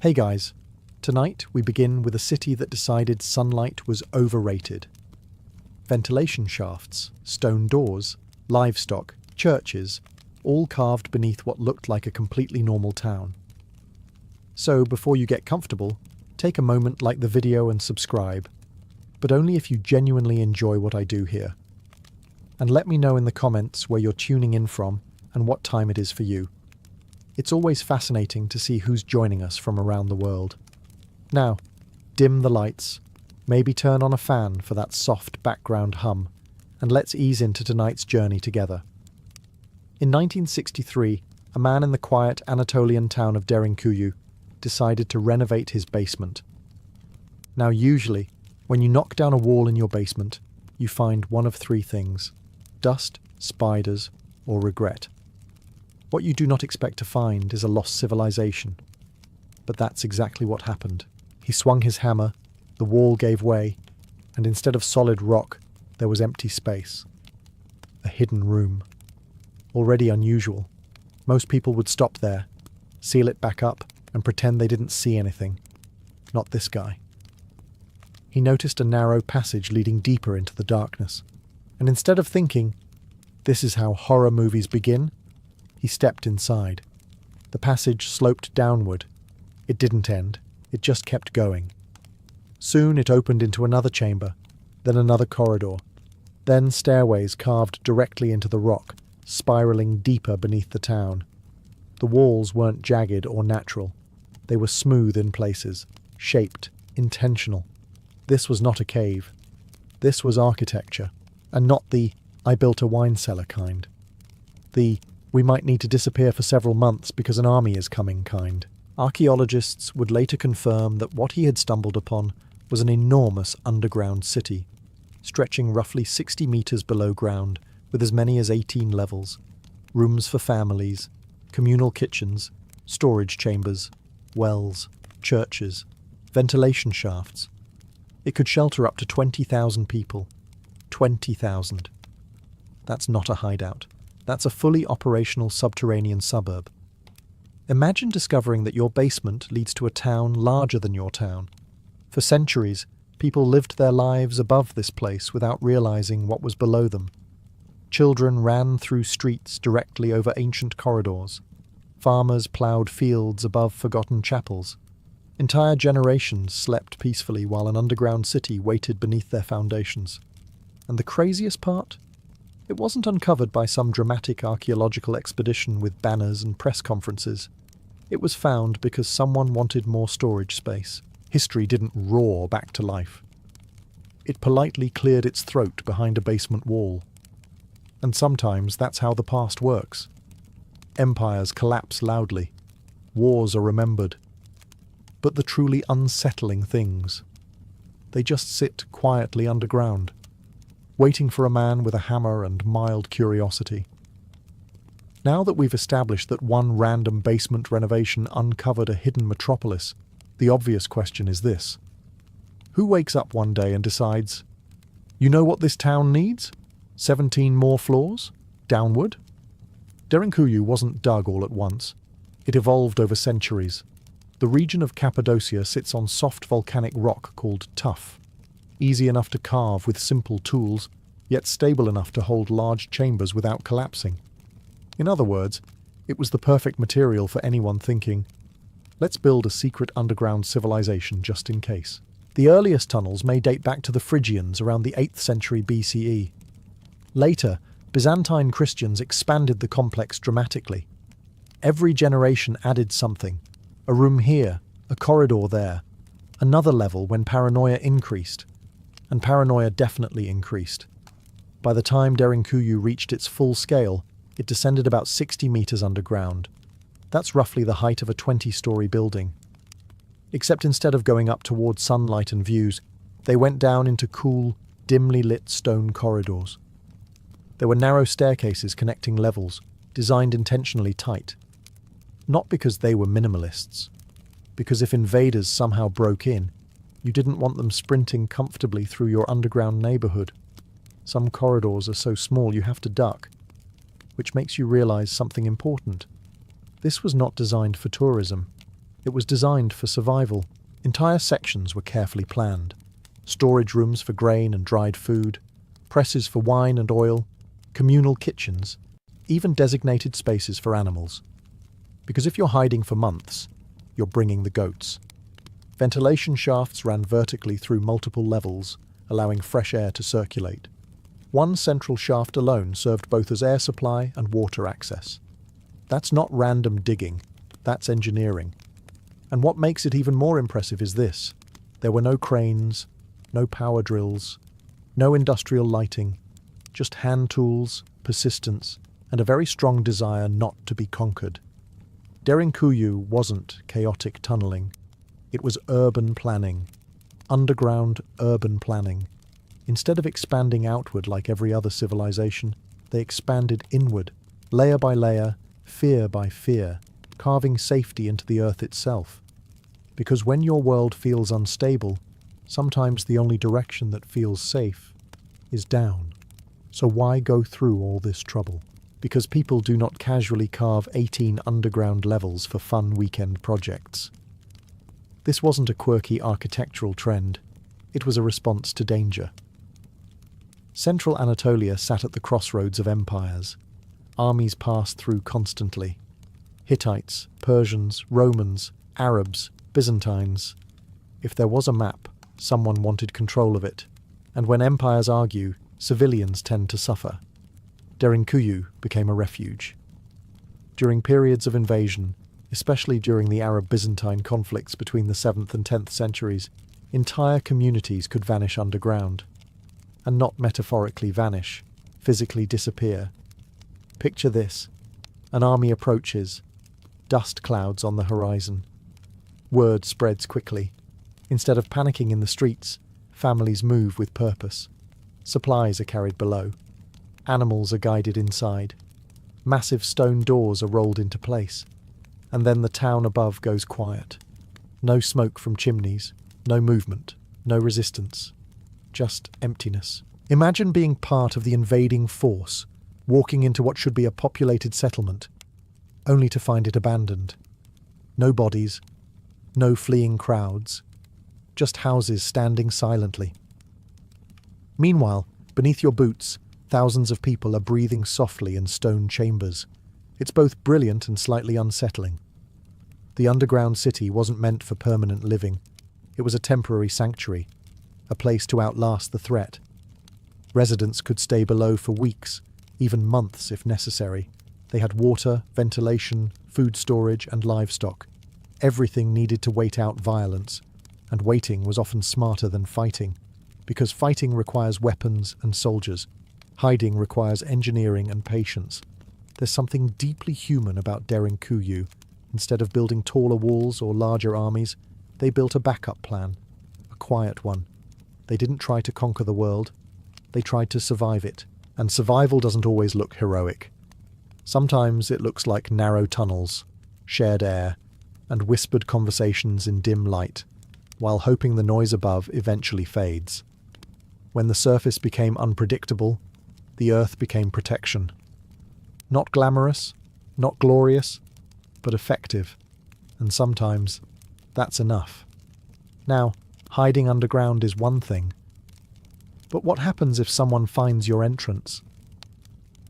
Hey guys, tonight we begin with a city that decided sunlight was overrated. Ventilation shafts, stone doors, livestock, churches, all carved beneath what looked like a completely normal town. So before you get comfortable, take a moment, like the video and subscribe, but only if you genuinely enjoy what I do here. And let me know in the comments where you're tuning in from and what time it is for you. It's always fascinating to see who's joining us from around the world. Now, dim the lights, maybe turn on a fan for that soft background hum, and let's ease into tonight's journey together. In 1963, a man in the quiet Anatolian town of Derinkuyu decided to renovate his basement. Now usually, when you knock down a wall in your basement, you find one of three things: dust, spiders, or regret. What you do not expect to find is a lost civilization. But that's exactly what happened. He swung his hammer, the wall gave way, and instead of solid rock, there was empty space. A hidden room. Already unusual. Most people would stop there, seal it back up, and pretend they didn't see anything. Not this guy. He noticed a narrow passage leading deeper into the darkness, and instead of thinking, "This is how horror movies begin," he stepped inside. The passage sloped downward. It didn't end, it just kept going. Soon it opened into another chamber, then another corridor, then stairways carved directly into the rock, spiraling deeper beneath the town. The walls weren't jagged or natural. They were smooth in places, shaped, intentional. This was not a cave. This was architecture, and not the "I built a wine cellar" kind. The "we might need to disappear for several months because an army is coming" kind. Archaeologists would later confirm that what he had stumbled upon was an enormous underground city, stretching roughly 60 meters below ground, with as many as 18 levels, rooms for families, communal kitchens, storage chambers, wells, churches, ventilation shafts. It could shelter up to 20,000 people. 20,000. That's not a hideout. That's a fully operational subterranean suburb. Imagine discovering that your basement leads to a town larger than your town. For centuries, people lived their lives above this place without realizing what was below them. Children ran through streets directly over ancient corridors. Farmers ploughed fields above forgotten chapels. Entire generations slept peacefully while an underground city waited beneath their foundations. And the craziest part? It wasn't uncovered by some dramatic archaeological expedition with banners and press conferences. It was found because someone wanted more storage space. History didn't roar back to life. It politely cleared its throat behind a basement wall. And sometimes that's how the past works. Empires collapse loudly. Wars are remembered. But the truly unsettling things, they just sit quietly underground, waiting for a man with a hammer and mild curiosity. Now that we've established that one random basement renovation uncovered a hidden metropolis, the obvious question is this: who wakes up one day and decides, "You know what this town needs? 17 more floors? Downward?" Derinkuyu wasn't dug all at once. It evolved over centuries. The region of Cappadocia sits on soft volcanic rock called tuff. Easy enough to carve with simple tools, yet stable enough to hold large chambers without collapsing. In other words, it was the perfect material for anyone thinking, "Let's build a secret underground civilization just in case." The earliest tunnels may date back to the Phrygians around the 8th century BCE. Later, Byzantine Christians expanded the complex dramatically. Every generation added something: a room here, a corridor there, another level when paranoia increased. And paranoia definitely increased. By the time Derinkuyu reached its full scale, it descended about 60 meters underground. That's roughly the height of a 20-story building. Except instead of going up towards sunlight and views, they went down into cool, dimly lit stone corridors. There were narrow staircases connecting levels, designed intentionally tight. Not because they were minimalists, because if invaders somehow broke in, you didn't want them sprinting comfortably through your underground neighborhood. Some corridors are so small you have to duck, which makes you realize something important. This was not designed for tourism. It was designed for survival. Entire sections were carefully planned. Storage rooms for grain and dried food, presses for wine and oil, communal kitchens, even designated spaces for animals. Because if you're hiding for months, you're bringing the goats. Ventilation shafts ran vertically through multiple levels, allowing fresh air to circulate. One central shaft alone served both as air supply and water access. That's not random digging, that's engineering. And what makes it even more impressive is this. There were no cranes, no power drills, no industrial lighting, just hand tools, persistence, and a very strong desire not to be conquered. Derinkuyu wasn't chaotic tunneling. It was urban planning, underground urban planning. Instead of expanding outward like every other civilization, they expanded inward, layer by layer, fear by fear, carving safety into the earth itself. Because when your world feels unstable, sometimes the only direction that feels safe is down. So why go through all this trouble? Because people do not casually carve 18 underground levels for fun weekend projects. This wasn't a quirky architectural trend. It was a response to danger. Central Anatolia sat at the crossroads of empires. Armies passed through constantly. Hittites, Persians, Romans, Arabs, Byzantines. If there was a map, someone wanted control of it. And when empires argue, civilians tend to suffer. Derinkuyu became a refuge. During periods of invasion, especially during the Arab-Byzantine conflicts between the 7th and 10th centuries, entire communities could vanish underground. And not metaphorically vanish, physically disappear. Picture this. An army approaches. Dust clouds on the horizon. Word spreads quickly. Instead of panicking in the streets, families move with purpose. Supplies are carried below. Animals are guided inside. Massive stone doors are rolled into place. And then the town above goes quiet. No smoke from chimneys, no movement, no resistance. Just emptiness. Imagine being part of the invading force, walking into what should be a populated settlement, only to find it abandoned. No bodies, no fleeing crowds, just houses standing silently. Meanwhile, beneath your boots, thousands of people are breathing softly in stone chambers. It's both brilliant and slightly unsettling. The underground city wasn't meant for permanent living. It was a temporary sanctuary, a place to outlast the threat. Residents could stay below for weeks, even months if necessary. They had water, ventilation, food storage, and livestock. Everything needed to wait out violence, and waiting was often smarter than fighting, because fighting requires weapons and soldiers. Hiding requires engineering and patience. There's something deeply human about Derinkuyu. Instead of building taller walls or larger armies, they built a backup plan, a quiet one. They didn't try to conquer the world, they tried to survive it. And survival doesn't always look heroic. Sometimes it looks like narrow tunnels, shared air, and whispered conversations in dim light, while hoping the noise above eventually fades. When the surface became unpredictable, the earth became protection. Not glamorous, not glorious, but effective. And sometimes, that's enough. Now, hiding underground is one thing. But what happens if someone finds your entrance?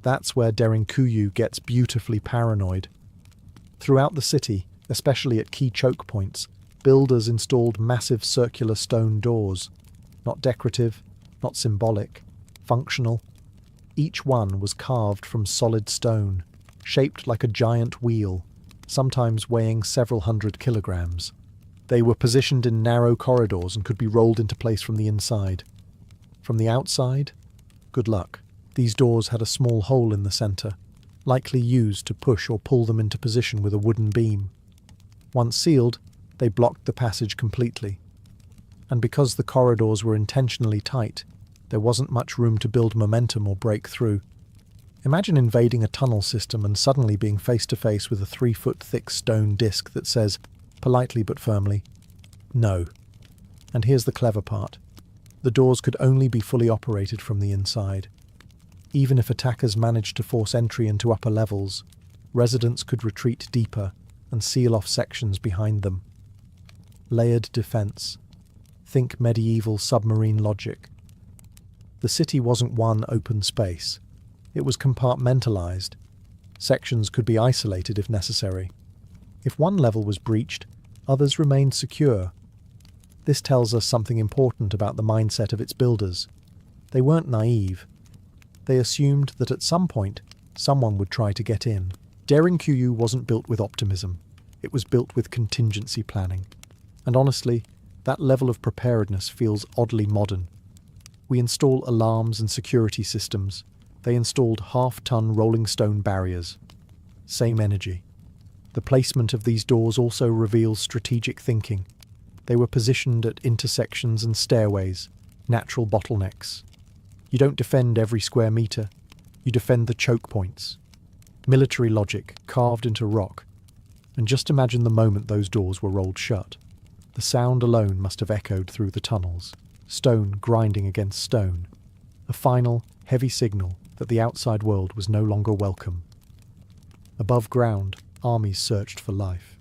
That's where Derinkuyu gets beautifully paranoid. Throughout the city, especially at key choke points, builders installed massive circular stone doors. Not decorative, not symbolic, functional. Each one was carved from solid stone, shaped like a giant wheel, sometimes weighing several hundred kilograms. They were positioned in narrow corridors and could be rolled into place from the inside. From the outside, good luck. These doors had a small hole in the centre, likely used to push or pull them into position with a wooden beam. Once sealed, they blocked the passage completely. And because the corridors were intentionally tight, there wasn't much room to build momentum or break through. Imagine invading a tunnel system and suddenly being face to face with a 3-foot thick stone disc that says, politely but firmly, no. And here's the clever part. The doors could only be fully operated from the inside. Even if attackers managed to force entry into upper levels, residents could retreat deeper, and seal off sections behind them. Layered defense. Think medieval submarine logic. The city wasn't one open space. It was compartmentalized. Sections could be isolated if necessary. If one level was breached, others remained secure. This tells us something important about the mindset of its builders. They weren't naive. They assumed that at some point, someone would try to get in. Derinkuyu wasn't built with optimism. It was built with contingency planning. And honestly, that level of preparedness feels oddly modern. We install alarms and security systems. They installed half-ton rolling stone barriers. Same energy. The placement of these doors also reveals strategic thinking. They were positioned at intersections and stairways, natural bottlenecks. You don't defend every square meter. You defend the choke points. Military logic carved into rock. And just imagine the moment those doors were rolled shut. The sound alone must have echoed through the tunnels, stone grinding against stone. A final, heavy signal that the outside world was no longer welcome. Above ground, armies searched for life.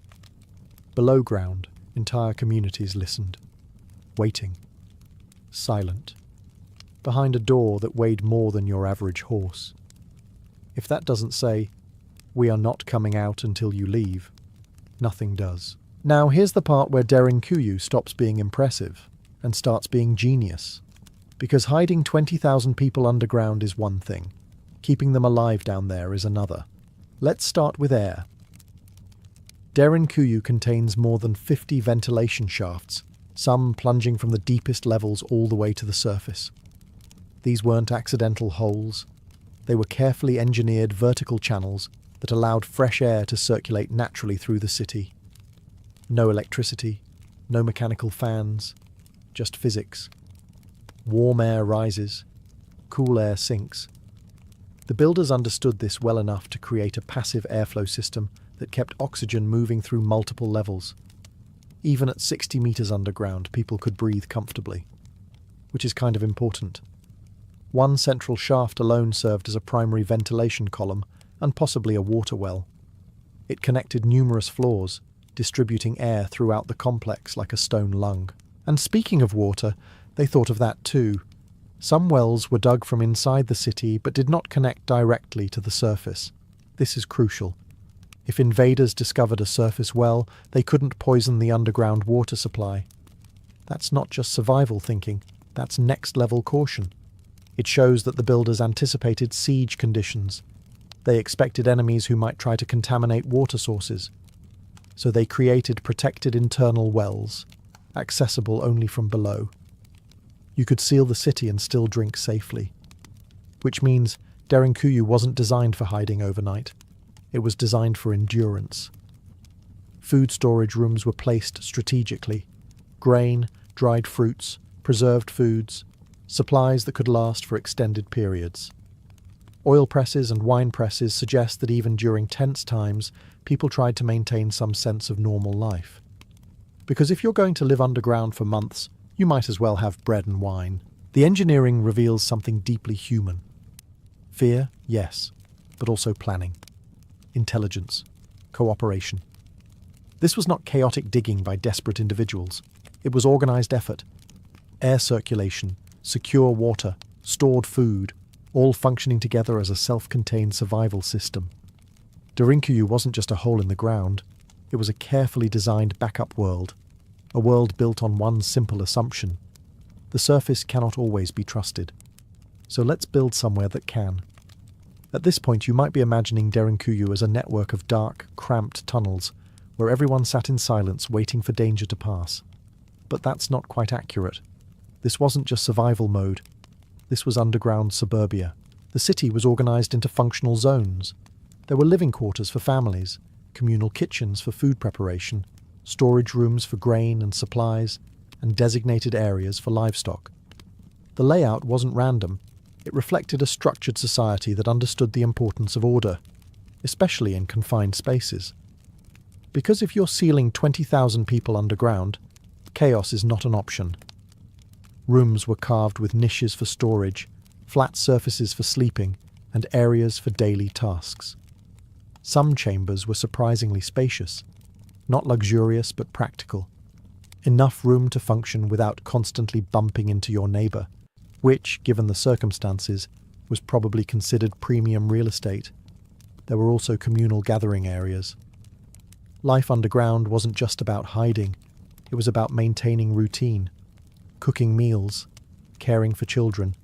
Below ground, entire communities listened, waiting, silent, behind a door that weighed more than your average horse. If that doesn't say, "We are not coming out until you leave," nothing does. Now here's the part where Derinkuyu stops being impressive and starts being genius. Because hiding 20,000 people underground is one thing, keeping them alive down there is another. Let's start with air. Derinkuyu contains more than 50 ventilation shafts, some plunging from the deepest levels all the way to the surface. These weren't accidental holes. They were carefully engineered vertical channels that allowed fresh air to circulate naturally through the city. No electricity, no mechanical fans, just physics. Warm air rises, cool air sinks. The builders understood this well enough to create a passive airflow system that kept oxygen moving through multiple levels. Even at 60 meters underground, people could breathe comfortably, which is kind of important. One central shaft alone served as a primary ventilation column and possibly a water well. It connected numerous floors, distributing air throughout the complex like a stone lung. And speaking of water, they thought of that too. Some wells were dug from inside the city but did not connect directly to the surface. This is crucial. If invaders discovered a surface well, they couldn't poison the underground water supply. That's not just survival thinking, that's next-level caution. It shows that the builders anticipated siege conditions. They expected enemies who might try to contaminate water sources. So they created protected internal wells, accessible only from below. You could seal the city and still drink safely. Which means Derinkuyu wasn't designed for hiding overnight. It was designed for endurance. Food storage rooms were placed strategically. Grain, dried fruits, preserved foods, supplies that could last for extended periods. Oil presses and wine presses suggest that even during tense times, people tried to maintain some sense of normal life. Because if you're going to live underground for months, you might as well have bread and wine. The engineering reveals something deeply human. Fear, yes, but also planning. Intelligence. Cooperation. This was not chaotic digging by desperate individuals. It was organized effort. Air circulation, secure water, stored food, all functioning together as a self-contained survival system. Derinkuyu wasn't just a hole in the ground. It was a carefully designed backup world. A world built on one simple assumption. The surface cannot always be trusted. So let's build somewhere that can. At this point, you might be imagining Derinkuyu as a network of dark, cramped tunnels where everyone sat in silence waiting for danger to pass. But that's not quite accurate. This wasn't just survival mode. This was underground suburbia. The city was organized into functional zones. There were living quarters for families, communal kitchens for food preparation, storage rooms for grain and supplies, and designated areas for livestock. The layout wasn't random. It reflected a structured society that understood the importance of order, especially in confined spaces. Because if you're sealing 20,000 people underground, chaos is not an option. Rooms were carved with niches for storage, flat surfaces for sleeping, and areas for daily tasks. Some chambers were surprisingly spacious, Not luxurious, but practical. Enough room to function without constantly bumping into your neighbour, which, given the circumstances, was probably considered premium real estate. There were also communal gathering areas. Life underground wasn't just about hiding, it was about maintaining routine, cooking meals, caring for children,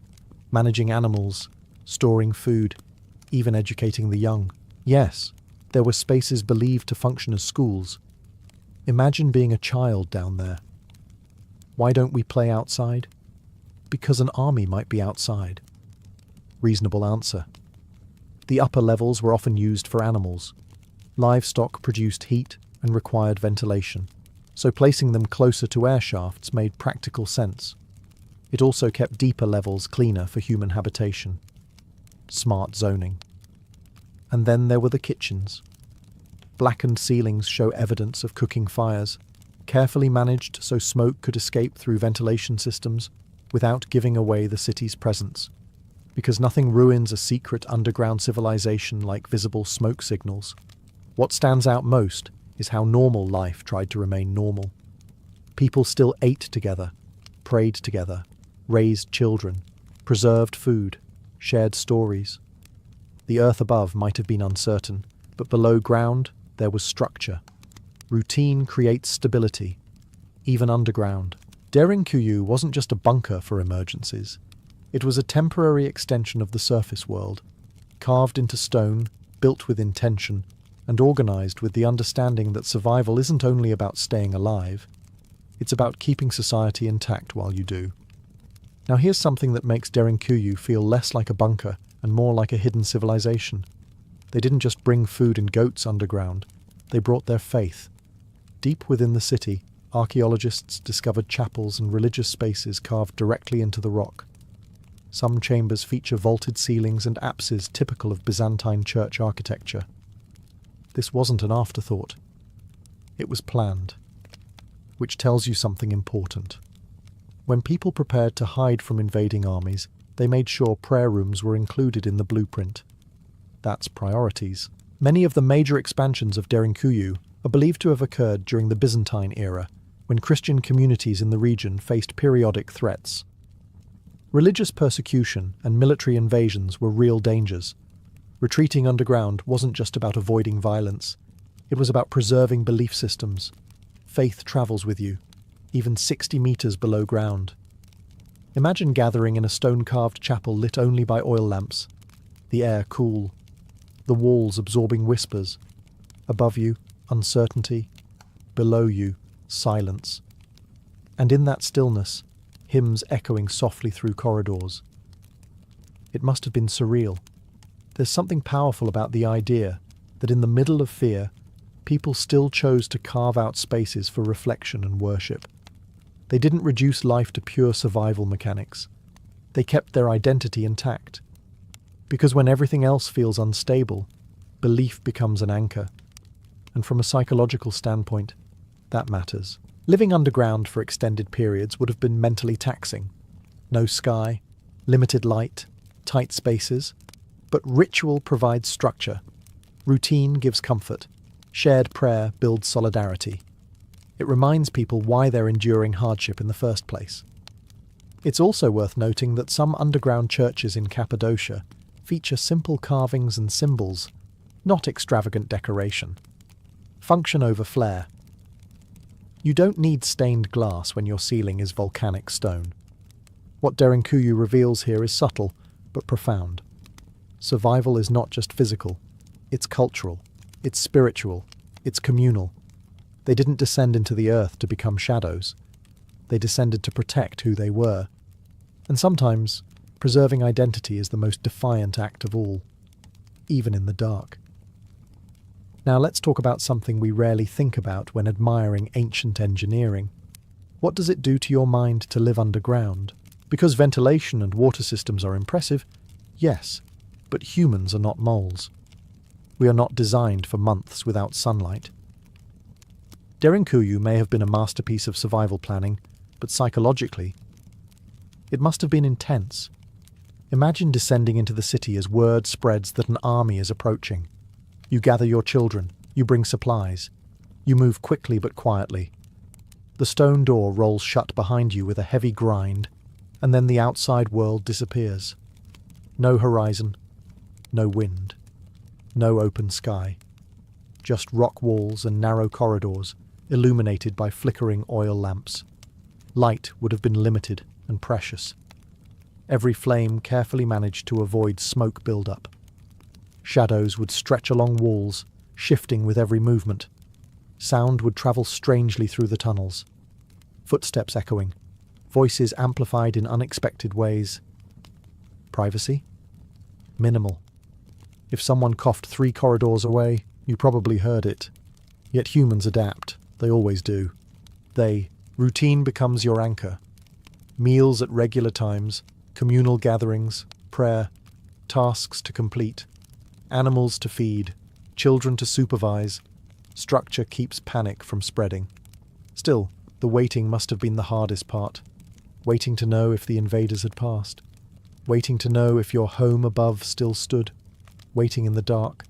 managing animals, storing food, even educating the young. Yes, there were spaces believed to function as schools. Imagine being a child down there. Why don't we play outside? Because an army might be outside. Reasonable answer. The upper levels were often used for animals. Livestock produced heat and required ventilation, so placing them closer to air shafts made practical sense. It also kept deeper levels cleaner for human habitation. Smart zoning. And then there were the kitchens. Blackened ceilings show evidence of cooking fires, carefully managed so smoke could escape through ventilation systems without giving away the city's presence. Because nothing ruins a secret underground civilization like visible smoke signals. What stands out most is how normal life tried to remain normal. People still ate together, prayed together, raised children, preserved food, shared stories. The earth above might have been uncertain, but below ground there was structure. Routine creates stability, even underground. Derinkuyu wasn't just a bunker for emergencies. It was a temporary extension of the surface world, carved into stone, built with intention, and organized with the understanding that survival isn't only about staying alive, it's about keeping society intact while you do. Now here's something that makes Derinkuyu feel less like a bunker and more like a hidden civilization. They didn't just bring food and goats underground, they brought their faith. Deep within the city, archaeologists discovered chapels and religious spaces carved directly into the rock. Some chambers feature vaulted ceilings and apses typical of Byzantine church architecture. This wasn't an afterthought. It was planned, which tells you something important. When people prepared to hide from invading armies, they made sure prayer rooms were included in the blueprint. That's priorities. Many of the major expansions of Derinkuyu are believed to have occurred during the Byzantine era, when Christian communities in the region faced periodic threats. Religious persecution and military invasions were real dangers. Retreating underground wasn't just about avoiding violence. It was about preserving belief systems. Faith travels with you, even 60 meters below ground. Imagine gathering in a stone-carved chapel lit only by oil lamps, the air cool, the walls absorbing whispers. Above you, uncertainty. Below you, silence. And in that stillness, hymns echoing softly through corridors. It must have been surreal. There's something powerful about the idea that in the middle of fear, people still chose to carve out spaces for reflection and worship. They didn't reduce life to pure survival mechanics. They kept their identity intact. Because when everything else feels unstable, belief becomes an anchor. And from a psychological standpoint, that matters. Living underground for extended periods would have been mentally taxing. No sky, limited light, tight spaces. But ritual provides structure. Routine gives comfort. Shared prayer builds solidarity. It reminds people why they're enduring hardship in the first place. It's also worth noting that some underground churches in Cappadocia feature simple carvings and symbols, not extravagant decoration. Function over flair. You don't need stained glass when your ceiling is volcanic stone. What Derinkuyu reveals here is subtle, but profound. Survival is not just physical, it's cultural, it's spiritual, it's communal. They didn't descend into the earth to become shadows. They descended to protect who they were. And sometimes, preserving identity is the most defiant act of all, even in the dark. Now let's talk about something we rarely think about when admiring ancient engineering. What does it do to your mind to live underground? Because ventilation and water systems are impressive, yes, but humans are not moles. We are not designed for months without sunlight. Derinkuyu may have been a masterpiece of survival planning, but psychologically, it must have been intense. Imagine descending into the city as word spreads that an army is approaching. You gather your children, you bring supplies. You move quickly but quietly. The stone door rolls shut behind you with a heavy grind, and then the outside world disappears. No horizon, no wind, no open sky. Just rock walls and narrow corridors, illuminated by flickering oil lamps. Light would have been limited and precious. Every flame carefully managed to avoid smoke build-up. Shadows would stretch along walls, shifting with every movement. Sound would travel strangely through the tunnels. Footsteps echoing, voices amplified in unexpected ways. Privacy? Minimal. If someone coughed 3 corridors away, you probably heard it. Yet humans adapt. They always do. Routine becomes your anchor. Meals at regular times, communal gatherings, prayer, tasks to complete, animals to feed, children to supervise. Structure keeps panic from spreading. Still, the waiting must have been the hardest part. Waiting to know if the invaders had passed. Waiting to know if your home above still stood. Waiting in the dark,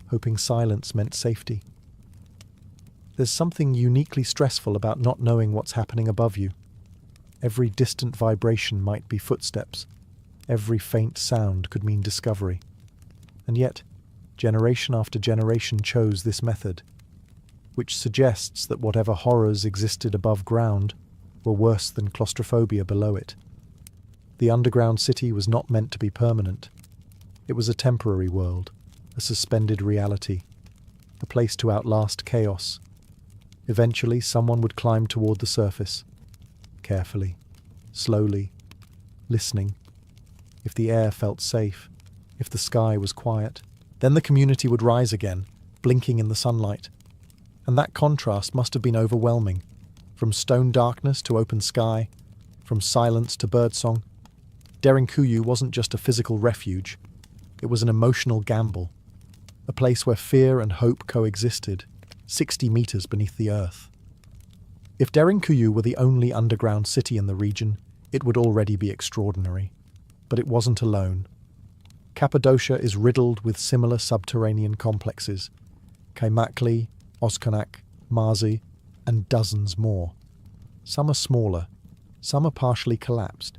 hoping silence meant safety. There's something uniquely stressful about not knowing what's happening above you. Every distant vibration might be footsteps. Every faint sound could mean discovery. And yet, generation after generation chose this method, which suggests that whatever horrors existed above ground were worse than claustrophobia below it. The underground city was not meant to be permanent. It was a temporary world, a suspended reality, a place to outlast chaos. Eventually, someone would climb toward the surface, carefully, slowly, listening. If the air felt safe, if the sky was quiet, then the community would rise again, blinking in the sunlight. And that contrast must have been overwhelming. From stone darkness to open sky, from silence to birdsong. Derinkuyu wasn't just a physical refuge. It was an emotional gamble. A place where fear and hope coexisted, 60 meters beneath the earth. If Derinkuyu were the only underground city in the region, it would already be extraordinary. But it wasn't alone. Cappadocia is riddled with similar subterranean complexes. Kaymakli, Oskonak, Marzi, and dozens more. Some are smaller, some are partially collapsed.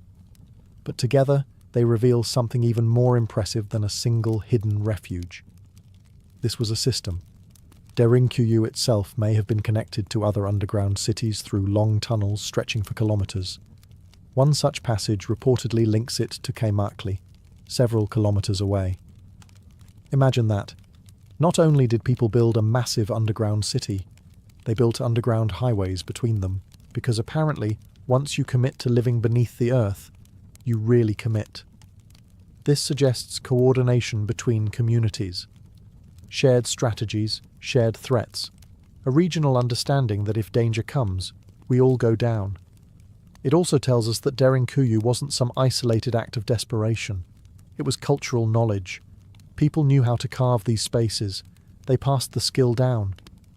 But together, they reveal something even more impressive than a single hidden refuge. This was a system. Derinkuyu itself may have been connected to other underground cities through long tunnels stretching for kilometers. One such passage reportedly links it to Kaymakli, several kilometers away. Imagine that. Not only did people build a massive underground city, they built underground highways between them, because apparently, once you commit to living beneath the earth, you really commit. This suggests coordination between communities. Shared strategies, shared threats, a regional understanding that if danger comes, we all go down. It also tells us that Derinkuyu wasn't some isolated act of desperation. It was cultural knowledge. People knew how to carve these spaces. They passed the skill down.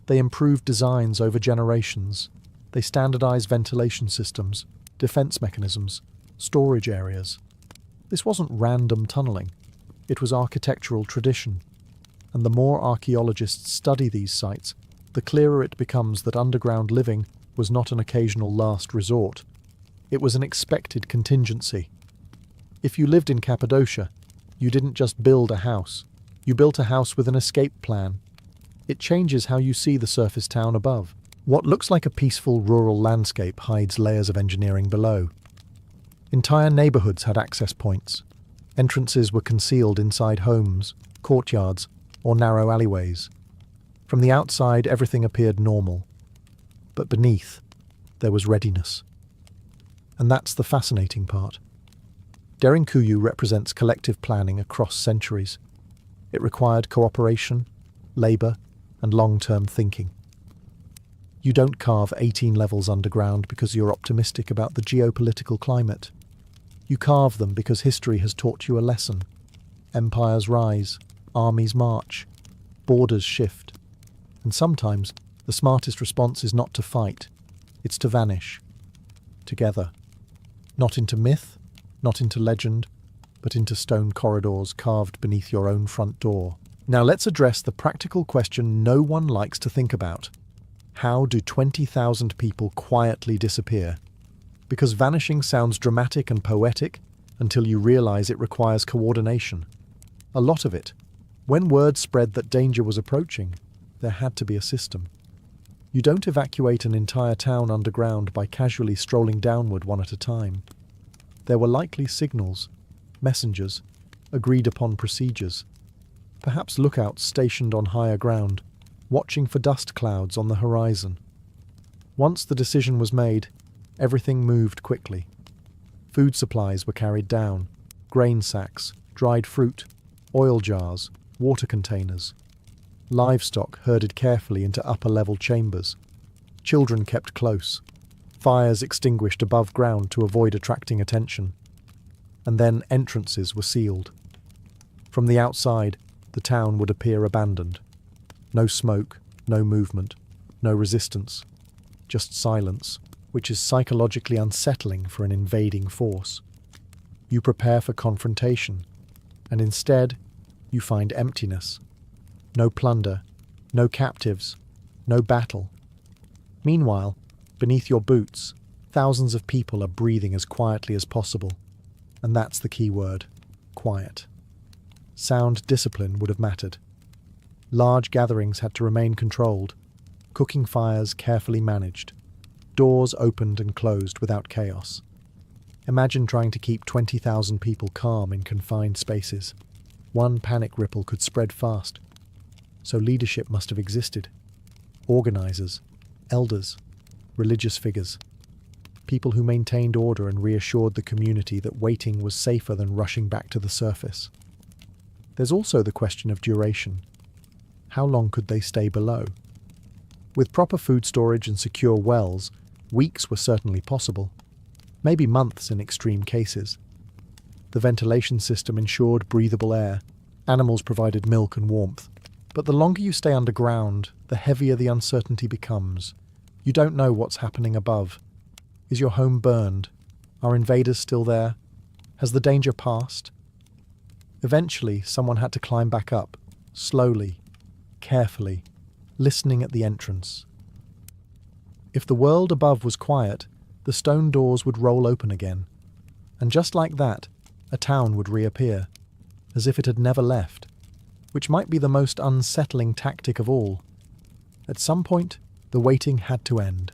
They improved designs over generations. They standardized ventilation systems, defense mechanisms, storage areas. This wasn't random tunneling. It was architectural tradition. And the more archaeologists study these sites, the clearer it becomes that underground living was not an occasional last resort. It was an expected contingency. If you lived in Cappadocia, you didn't just build a house. You built a house with an escape plan. It changes how you see the surface town above. What looks like a peaceful rural landscape hides layers of engineering below. Entire neighborhoods had access points. Entrances were concealed inside homes, courtyards, or narrow alleyways. From the outside, everything appeared normal. But beneath, there was readiness. And that's the fascinating part. Derinkuyu represents collective planning across centuries. It required cooperation, labor, and long-term thinking. You don't carve 18 levels underground because you're optimistic about the geopolitical climate. You carve them because history has taught you a lesson. Empires rise, armies march, borders shift. And sometimes, the smartest response is not to fight, it's to vanish. Together. Not into myth, not into legend, but into stone corridors carved beneath your own front door. Now let's address the practical question no one likes to think about. How do 20,000 people quietly disappear? Because vanishing sounds dramatic and poetic until you realize it requires coordination. A lot of it. When word spread that danger was approaching, there had to be a system. You don't evacuate an entire town underground by casually strolling downward one at a time. There were likely signals, messengers, agreed-upon procedures. Perhaps lookouts stationed on higher ground, watching for dust clouds on the horizon. Once the decision was made, everything moved quickly. Food supplies were carried down, grain sacks, dried fruit, oil jars, water containers. Livestock herded carefully into upper-level chambers. Children kept close. Fires extinguished above ground to avoid attracting attention. And then entrances were sealed. From the outside, the town would appear abandoned. No smoke, no movement, no resistance. Just silence, which is psychologically unsettling for an invading force. You prepare for confrontation, and instead, you find emptiness. No plunder, no captives, no battle. Meanwhile, beneath your boots, thousands of people are breathing as quietly as possible. And that's the key word: quiet. Sound discipline would have mattered. Large gatherings had to remain controlled, cooking fires carefully managed, doors opened and closed without chaos. Imagine trying to keep 20,000 people calm in confined spaces. One panic ripple could spread fast. So leadership must have existed. Organizers, elders, religious figures. People who maintained order and reassured the community that waiting was safer than rushing back to the surface. There's also the question of duration. How long could they stay below? With proper food storage and secure wells, weeks were certainly possible. Maybe months in extreme cases. The ventilation system ensured breathable air. Animals provided milk and warmth. But the longer you stay underground, the heavier the uncertainty becomes. You don't know what's happening above. Is your home burned? Are invaders still there? Has the danger passed? Eventually, someone had to climb back up, slowly, carefully, listening at the entrance. If the world above was quiet, the stone doors would roll open again. And just like that, a town would reappear, as if it had never left, which might be the most unsettling tactic of all. At some point, the waiting had to end.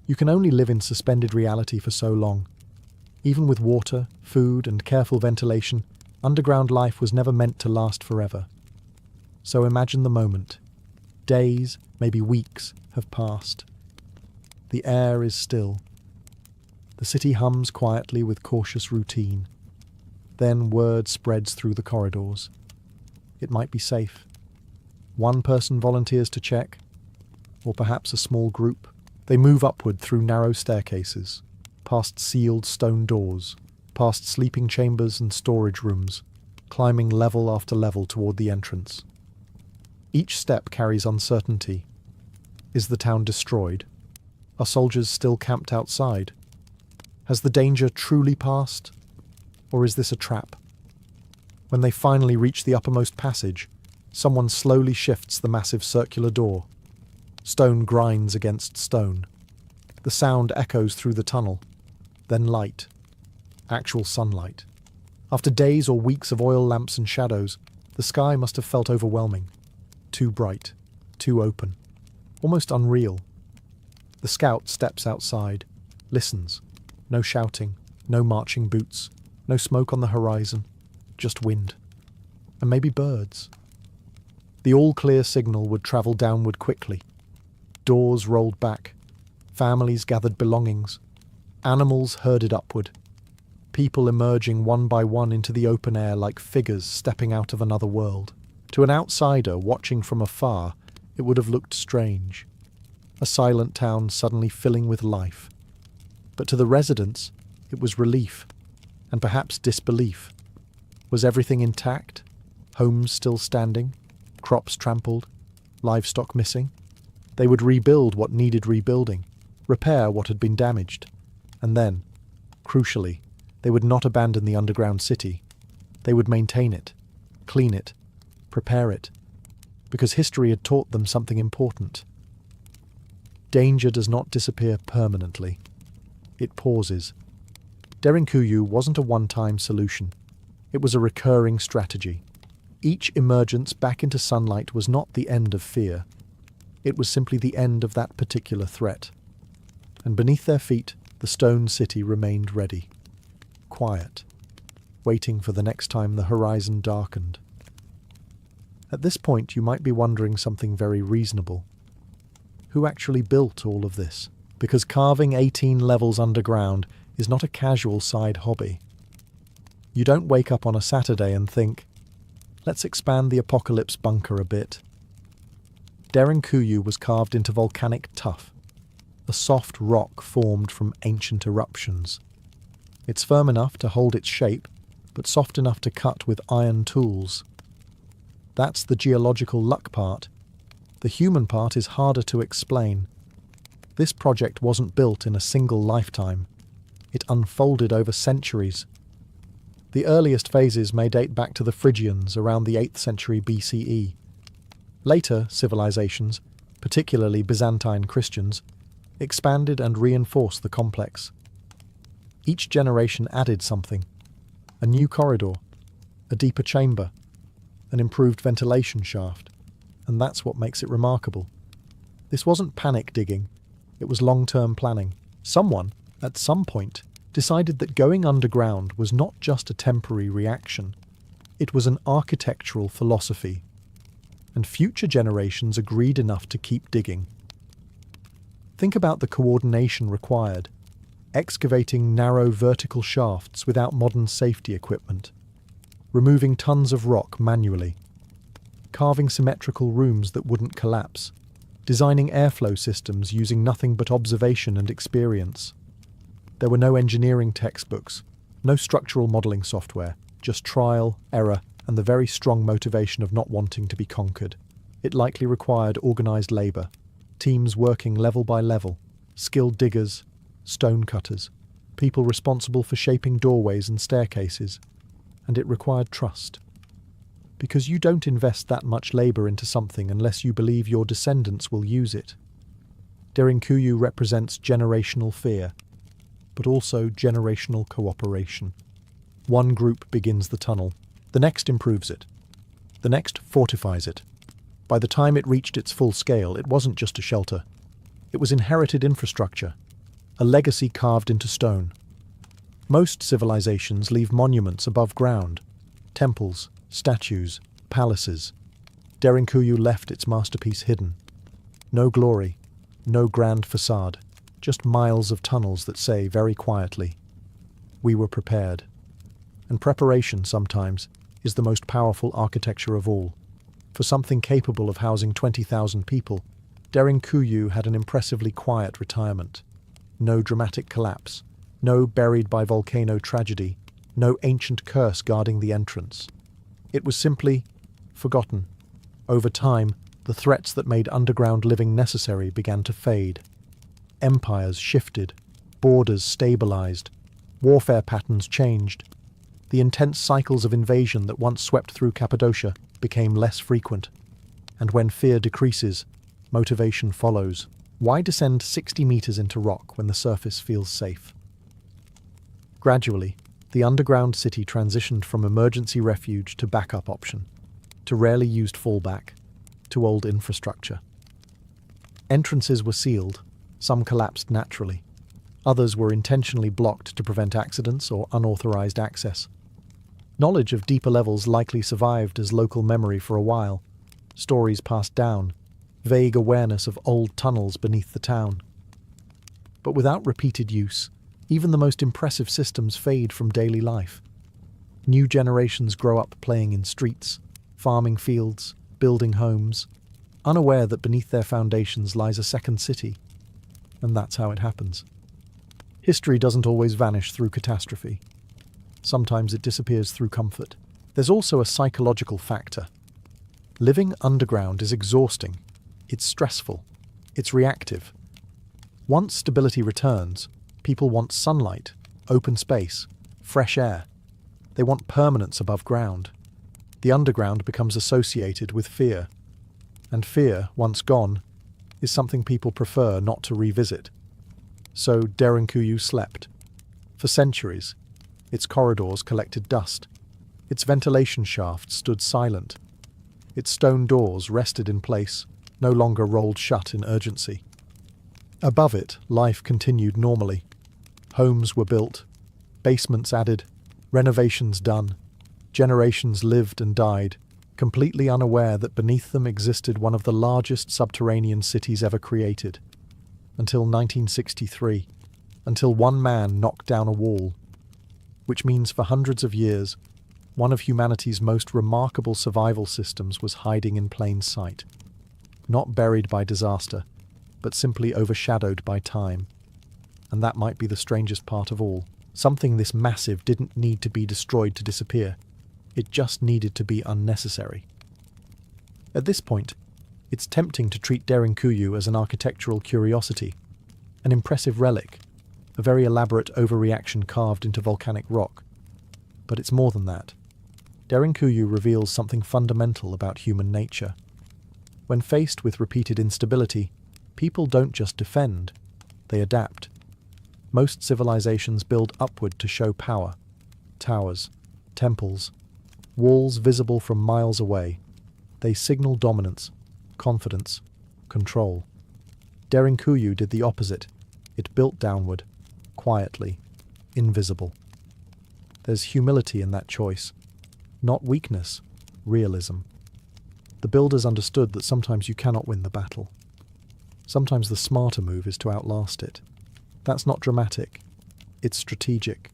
You can only live in suspended reality for so long. Even with water, food, and careful ventilation, underground life was never meant to last forever. So imagine the moment. Days, maybe weeks, have passed. The air is still. The city hums quietly with cautious routine. Then word spreads through the corridors. It might be safe. One person volunteers to check, or perhaps a small group. They move upward through narrow staircases, past sealed stone doors, past sleeping chambers and storage rooms, climbing level after level toward the entrance. Each step carries uncertainty. Is the town destroyed? Are soldiers still camped outside? Has the danger truly passed? Or is this a trap? When they finally reach the uppermost passage, someone slowly shifts the massive circular door. Stone grinds against stone. The sound echoes through the tunnel. Then light. Actual sunlight. After days or weeks of oil lamps and shadows, the sky must have felt overwhelming. Too bright. Too open. Almost unreal. The scout steps outside, listens. No shouting, no marching boots, no smoke on the horizon, just wind. And maybe birds. The all-clear signal would travel downward quickly. Doors rolled back. Families gathered belongings. Animals herded upward. People emerging one by one into the open air like figures stepping out of another world. To an outsider watching from afar, it would have looked strange. A silent town suddenly filling with life. But to the residents, it was relief, and perhaps disbelief. Was everything intact? Homes still standing? Crops trampled? Livestock missing? They would rebuild what needed rebuilding, repair what had been damaged. And then, crucially, they would not abandon the underground city. They would maintain it, clean it, prepare it, because history had taught them something important. Danger does not disappear permanently. It pauses. Derinkuyu wasn't a one-time solution. It was a recurring strategy. Each emergence back into sunlight was not the end of fear. It was simply the end of that particular threat. And beneath their feet, the stone city remained ready. Quiet. Waiting for the next time the horizon darkened. At this point, you might be wondering something very reasonable. Who actually built all of this? Because carving 18 levels underground is not a casual side hobby. You don't wake up on a Saturday and think, let's expand the apocalypse bunker a bit. Derinkuyu was carved into volcanic tuff, a soft rock formed from ancient eruptions. It's firm enough to hold its shape, but soft enough to cut with iron tools. That's the geological luck part. The human part is harder to explain. This project wasn't built in a single lifetime. It unfolded over centuries. The earliest phases may date back to the Phrygians around the 8th century BCE. Later civilizations, particularly Byzantine Christians, expanded and reinforced the complex. Each generation added something: a new corridor, a deeper chamber, an improved ventilation shaft, and that's what makes it remarkable. This wasn't panic digging, it was long-term planning. Someone, at some point, decided that going underground was not just a temporary reaction, it was an architectural philosophy, and future generations agreed enough to keep digging. Think about the coordination required: excavating narrow vertical shafts without modern safety equipment, removing tons of rock manually, carving symmetrical rooms that wouldn't collapse, designing airflow systems using nothing but observation and experience. There were no engineering textbooks, no structural modelling software, just trial, error, and the very strong motivation of not wanting to be conquered. It likely required organised labour, teams working level by level, skilled diggers, stone cutters, people responsible for shaping doorways and staircases, and it required trust. Because you don't invest that much labour into something unless you believe your descendants will use it. Derinkuyu represents generational fear, but also generational cooperation. One group begins the tunnel, the next improves it, the next fortifies it. By the time it reached its full scale, it wasn't just a shelter. It was inherited infrastructure, a legacy carved into stone. Most civilizations leave monuments above ground: temples, statues, palaces. Derinkuyu left its masterpiece hidden. No glory, no grand facade, just miles of tunnels that say very quietly, "We were prepared." And preparation, sometimes, is the most powerful architecture of all. For something capable of housing 20,000 people, Derinkuyu had an impressively quiet retirement. No dramatic collapse, no buried by volcano tragedy, no ancient curse guarding the entrance. It was simply forgotten. Over time, the threats that made underground living necessary began to fade. Empires shifted, borders stabilized, warfare patterns changed. The intense cycles of invasion that once swept through Cappadocia became less frequent. And when fear decreases, motivation follows. Why descend 60 meters into rock when the surface feels safe? Gradually, the underground city transitioned from emergency refuge to backup option, to rarely used fallback, to old infrastructure. Entrances were sealed, some collapsed naturally. Others were intentionally blocked to prevent accidents or unauthorized access. Knowledge of deeper levels likely survived as local memory for a while. Stories passed down, vague awareness of old tunnels beneath the town. But without repeated use, even the most impressive systems fade from daily life. New generations grow up playing in streets, farming fields, building homes, unaware that beneath their foundations lies a second city. And that's how it happens. History doesn't always vanish through catastrophe. Sometimes it disappears through comfort. There's also a psychological factor. Living underground is exhausting. It's stressful. It's reactive. Once stability returns, people want sunlight, open space, fresh air. They want permanence above ground. The underground becomes associated with fear. And fear, once gone, is something people prefer not to revisit. So Derinkuyu slept. For centuries, its corridors collected dust. Its ventilation shafts stood silent. Its stone doors rested in place, no longer rolled shut in urgency. Above it, life continued normally. Homes were built, basements added, renovations done. Generations lived and died, completely unaware that beneath them existed one of the largest subterranean cities ever created. Until 1963, until one man knocked down a wall. Which means for hundreds of years, one of humanity's most remarkable survival systems was hiding in plain sight. Not buried by disaster, but simply overshadowed by time. And that might be the strangest part of all. Something this massive didn't need to be destroyed to disappear. It just needed to be unnecessary. At this point, it's tempting to treat Derinkuyu as an architectural curiosity, an impressive relic, a very elaborate overreaction carved into volcanic rock. But it's more than that. Derinkuyu reveals something fundamental about human nature. When faced with repeated instability, people don't just defend, they adapt. Most civilizations build upward to show power. Towers, temples, walls visible from miles away. They signal dominance, confidence, control. Derinkuyu did the opposite. It built downward, quietly, invisible. There's humility in that choice. Not weakness, realism. The builders understood that sometimes you cannot win the battle. Sometimes the smarter move is to outlast it. That's not dramatic. It's strategic.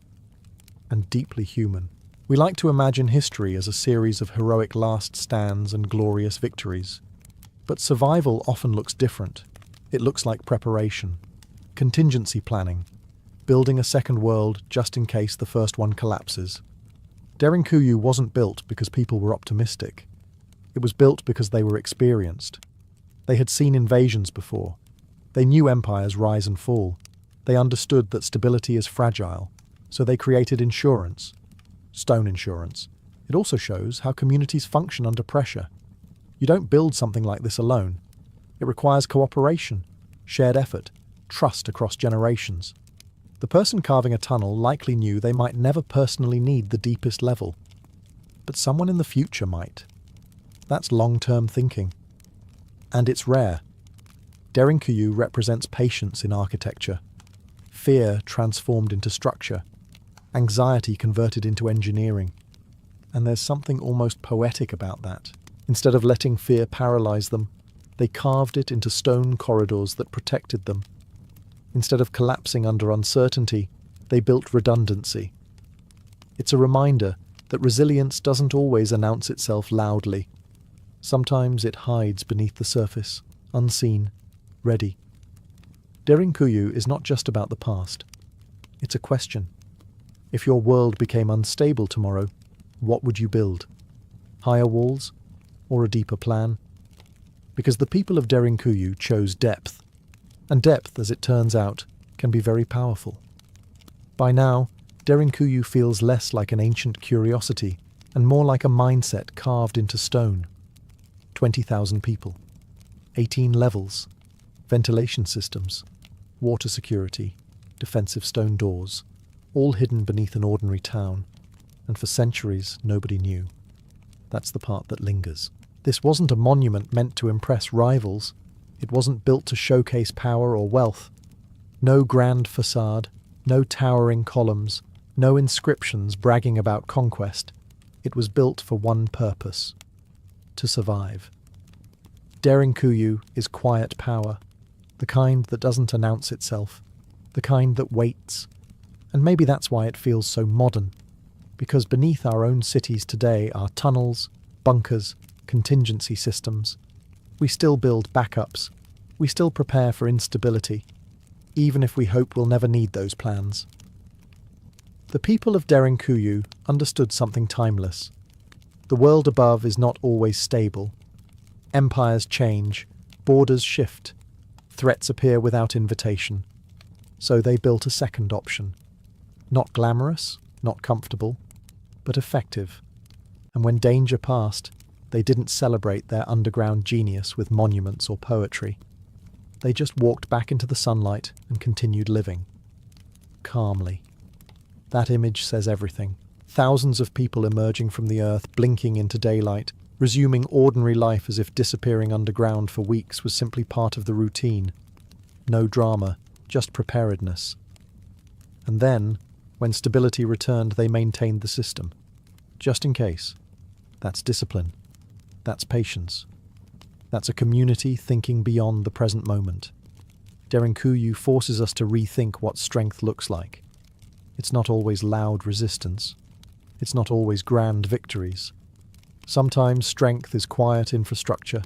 And deeply human. We like to imagine history as a series of heroic last stands and glorious victories. But survival often looks different. It looks like preparation, contingency planning, building a second world just in case the first one collapses. Derinkuyu wasn't built because people were optimistic. It was built because they were experienced. They had seen invasions before. They knew empires rise and fall. They understood that stability is fragile, so they created insurance. Stone insurance. It also shows how communities function under pressure. You don't build something like this alone. It requires cooperation, shared effort, trust across generations. The person carving a tunnel likely knew they might never personally need the deepest level, but someone in the future might. That's long-term thinking. And it's rare. Derinkuyu represents patience in architecture, fear transformed into structure, anxiety converted into engineering. And there's something almost poetic about that. Instead of letting fear paralyze them, they carved it into stone corridors that protected them. Instead of collapsing under uncertainty, they built redundancy. It's a reminder that resilience doesn't always announce itself loudly. Sometimes it hides beneath the surface, unseen, ready. Derinkuyu is not just about the past. It's a question. If your world became unstable tomorrow, what would you build? Higher walls? Or a deeper plan? Because the people of Derinkuyu chose depth. And depth, as it turns out, can be very powerful. By now, Derinkuyu feels less like an ancient curiosity and more like a mindset carved into stone. 20,000 people, 18 levels, ventilation systems, water security, defensive stone doors, all hidden beneath an ordinary town, and for centuries nobody knew. That's the part that lingers. This wasn't a monument meant to impress rivals. It wasn't built to showcase power or wealth. No grand facade, no towering columns, no inscriptions bragging about conquest. It was built for one purpose: to survive. Derinkuyu is quiet power, the kind that doesn't announce itself, the kind that waits. And maybe that's why it feels so modern, because beneath our own cities today are tunnels, bunkers, contingency systems. We still build backups. We still prepare for instability, even if we hope we'll never need those plans. The people of Derinkuyu understood something timeless. The world above is not always stable. Empires change, borders shift, threats appear without invitation. So they built a second option. Not glamorous, not comfortable, but effective. And when danger passed, they didn't celebrate their underground genius with monuments or poetry. They just walked back into the sunlight and continued living. Calmly. That image says everything. Thousands of people emerging from the earth, blinking into daylight, resuming ordinary life as if disappearing underground for weeks was simply part of the routine. No drama, just preparedness. And then, when stability returned, they maintained the system. Just in case. That's discipline. That's patience. That's a community thinking beyond the present moment. Derinkuyu forces us to rethink what strength looks like. It's not always loud resistance. It's not always grand victories. Sometimes strength is quiet infrastructure.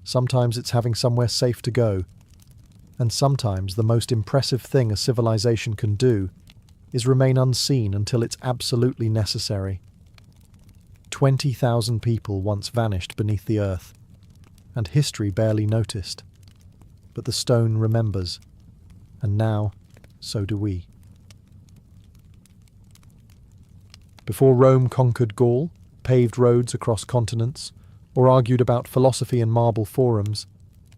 Sometimes it's having somewhere safe to go. And sometimes the most impressive thing a civilization can do is remain unseen until it's absolutely necessary. 20,000 people once vanished beneath the earth, and history barely noticed. But the stone remembers, and now, so do we. Before Rome conquered Gaul, paved roads across continents, or argued about philosophy in marble forums,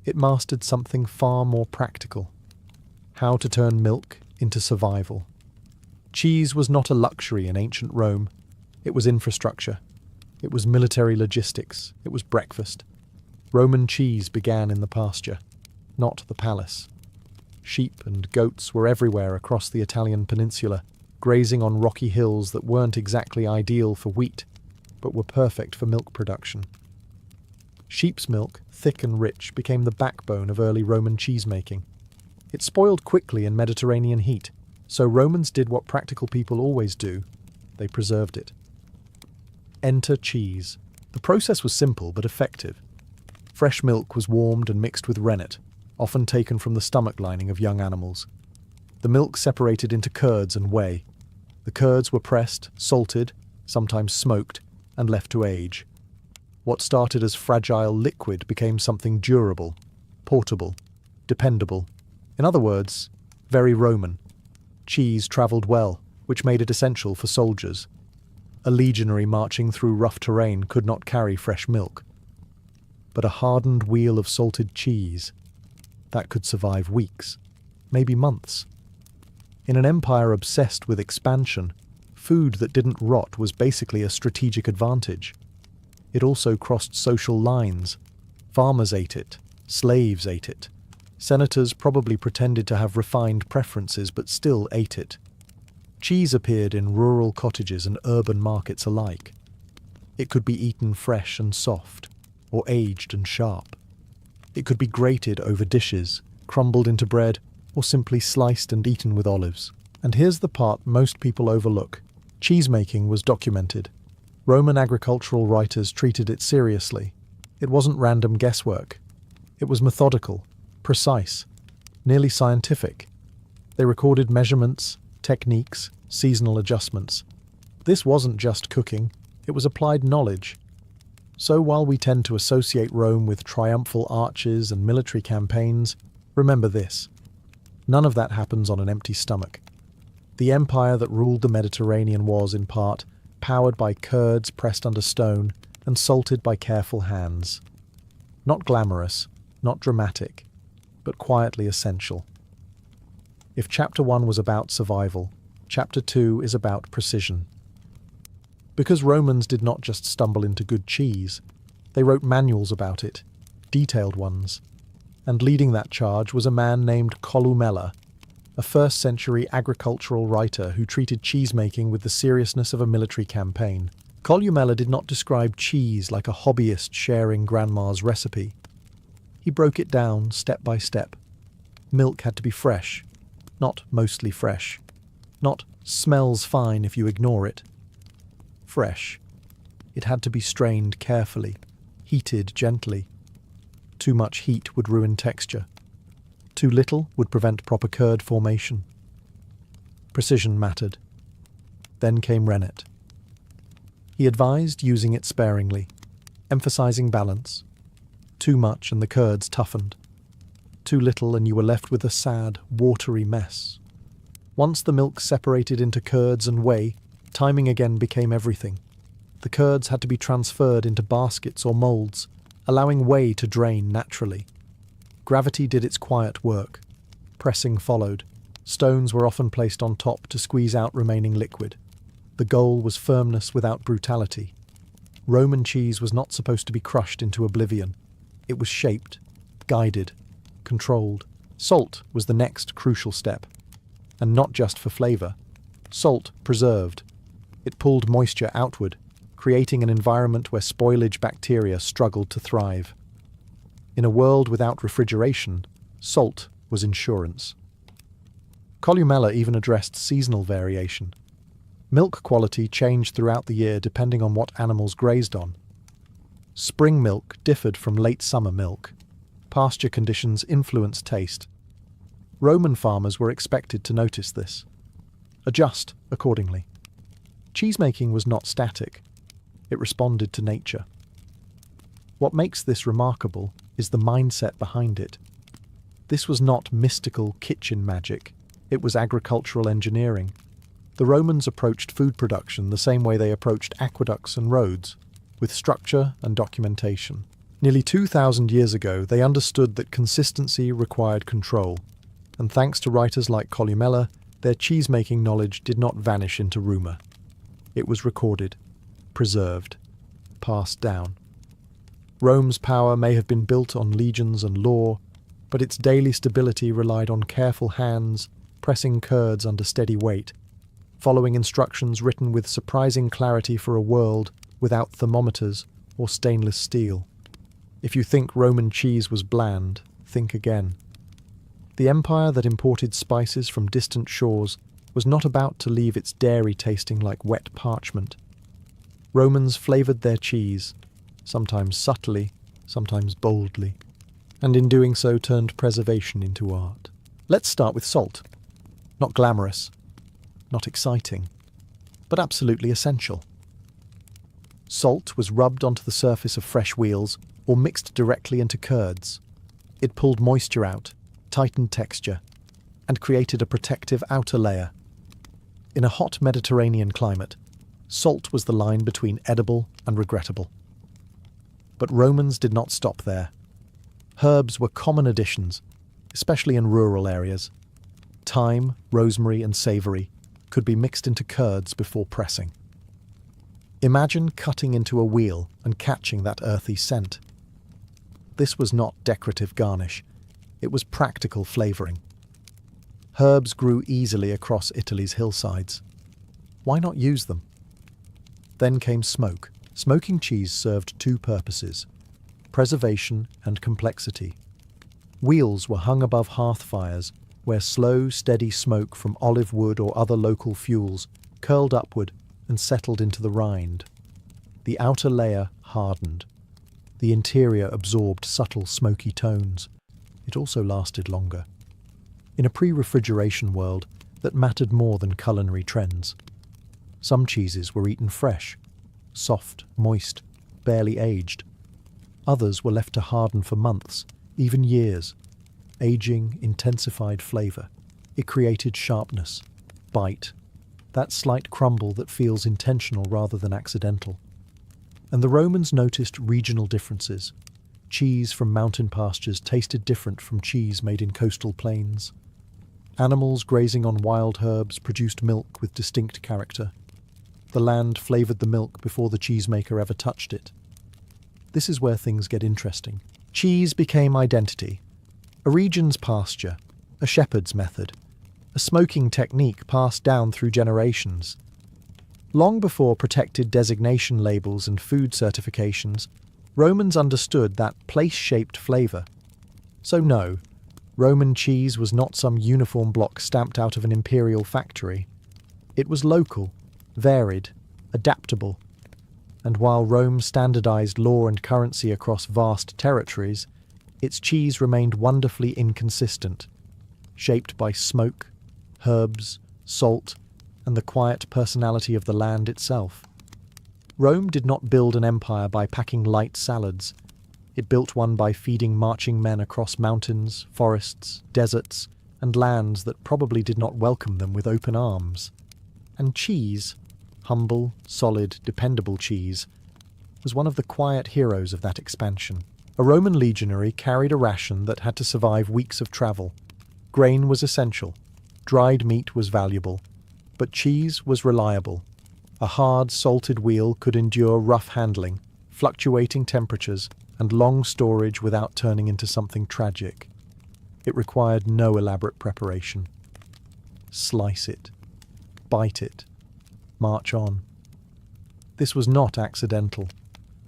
it mastered something far more practical: how to turn milk into survival. Cheese was not a luxury in ancient Rome. It was infrastructure. It was military logistics. It was breakfast. Roman cheese began in the pasture, not the palace. Sheep and goats were everywhere across the Italian peninsula, grazing on rocky hills that weren't exactly ideal for wheat, but were perfect for milk production. Sheep's milk, thick and rich, became the backbone of early Roman cheesemaking. It spoiled quickly in Mediterranean heat, so Romans did what practical people always do: they preserved it. Enter cheese. The process was simple but effective. Fresh milk was warmed and mixed with rennet, often taken from the stomach lining of young animals. The milk separated into curds and whey. The curds were pressed, salted, sometimes smoked, and left to age. What started as fragile liquid became something durable, portable, dependable. In other words, very Roman. Cheese travelled well, which made it essential for soldiers. A legionary marching through rough terrain could not carry fresh milk. But a hardened wheel of salted cheese, that could survive weeks, maybe months. In an empire obsessed with expansion, food that didn't rot was basically a strategic advantage. It also crossed social lines. Farmers ate it, slaves ate it. Senators probably pretended to have refined preferences but still ate it. Cheese appeared in rural cottages and urban markets alike. It could be eaten fresh and soft, or aged and sharp. It could be grated over dishes, crumbled into bread, or simply sliced and eaten with olives. And here's the part most people overlook. Cheesemaking was documented. Roman agricultural writers treated it seriously. It wasn't random guesswork. It was methodical, precise, nearly scientific. They recorded measurements, techniques, seasonal adjustments. This wasn't just cooking, it was applied knowledge. So while we tend to associate Rome with triumphal arches and military campaigns, remember this: none of that happens on an empty stomach. The empire that ruled the Mediterranean was, in part, powered by curds pressed under stone and salted by careful hands. Not glamorous, not dramatic, but quietly essential. If Chapter 1 was about survival, Chapter 2 is about precision. Because Romans did not just stumble into good cheese, they wrote manuals about it, detailed ones. And leading that charge was a man named Columella, a first-century agricultural writer who treated cheesemaking with the seriousness of a military campaign. Columella did not describe cheese like a hobbyist sharing grandma's recipe. He broke it down step by step. Milk had to be fresh, not mostly fresh. Not smells fine if you ignore it. Fresh. It had to be strained carefully, heated gently. Too much heat would ruin texture. Too little would prevent proper curd formation. Precision mattered. Then came rennet. He advised using it sparingly, emphasizing balance. Too much and the curds toughened. Too little and you were left with a sad, watery mess. Once the milk separated into curds and whey, timing again became everything. The curds had to be transferred into baskets or moulds, allowing whey to drain naturally. Gravity did its quiet work. Pressing followed. Stones were often placed on top to squeeze out remaining liquid. The goal was firmness without brutality. Roman cheese was not supposed to be crushed into oblivion. It was shaped, guided, controlled. Salt was the next crucial step. And not just for flavour. Salt preserved. It pulled moisture outward, creating an environment where spoilage bacteria struggled to thrive. In a world without refrigeration, salt was insurance. Columella even addressed seasonal variation. Milk quality changed throughout the year depending on what animals grazed on. Spring milk differed from late summer milk. Pasture conditions influenced taste. Roman farmers were expected to notice this. Adjust accordingly. Cheesemaking was not static. It responded to nature. What makes this remarkable is the mindset behind it. This was not mystical kitchen magic. It was agricultural engineering. The Romans approached food production the same way they approached aqueducts and roads, with structure and documentation. Nearly 2,000 years ago, they understood that consistency required control, and thanks to writers like Columella, their cheesemaking knowledge did not vanish into rumour. It was recorded, preserved, passed down. Rome's power may have been built on legions and law, but its daily stability relied on careful hands, pressing curds under steady weight, following instructions written with surprising clarity for a world without thermometers or stainless steel. If you think Roman cheese was bland, think again. The empire that imported spices from distant shores was not about to leave its dairy tasting like wet parchment. Romans flavoured their cheese, sometimes subtly, sometimes boldly, and in doing so turned preservation into art. Let's start with salt. Not glamorous, not exciting, but absolutely essential. Salt was rubbed onto the surface of fresh wheels or mixed directly into curds. It pulled moisture out, tightened texture, and created a protective outer layer. In a hot Mediterranean climate, salt was the line between edible and regrettable. But Romans did not stop there. Herbs were common additions, especially in rural areas. Thyme, rosemary, and savoury could be mixed into curds before pressing. Imagine cutting into a wheel and catching that earthy scent. This was not decorative garnish. It was practical flavouring. Herbs grew easily across Italy's hillsides. Why not use them? Then came smoke. Smoking cheese served two purposes: preservation and complexity. Wheels were hung above hearth fires, where slow, steady smoke from olive wood or other local fuels curled upward and settled into the rind. The outer layer hardened. The interior absorbed subtle smoky tones. It also lasted longer. In a pre-refrigeration world, that mattered more than culinary trends. Some cheeses were eaten fresh, soft, moist, barely aged. Others were left to harden for months, even years. Aging intensified flavour. It created sharpness, bite, that slight crumble that feels intentional rather than accidental. And the Romans noticed regional differences. Cheese from mountain pastures tasted different from cheese made in coastal plains. Animals grazing on wild herbs produced milk with distinct character. The land flavoured the milk before the cheesemaker ever touched it. This is where things get interesting. Cheese became identity. A region's pasture, a shepherd's method, a smoking technique passed down through generations. Long before protected designation labels and food certifications, Romans understood that place-shaped flavour. So no, Roman cheese was not some uniform block stamped out of an imperial factory. It was local, varied, adaptable. And while Rome standardized law and currency across vast territories, its cheese remained wonderfully inconsistent, shaped by smoke, herbs, salt, and the quiet personality of the land itself. Rome did not build an empire by packing light salads. It built one by feeding marching men across mountains, forests, deserts, and lands that probably did not welcome them with open arms. And cheese, humble, solid, dependable cheese, was one of the quiet heroes of that expansion. A Roman legionary carried a ration that had to survive weeks of travel. Grain was essential, dried meat was valuable, but cheese was reliable. A hard, salted wheel could endure rough handling, fluctuating temperatures, and long storage without turning into something tragic. It required no elaborate preparation. Slice it, bite it, march on. This was not accidental.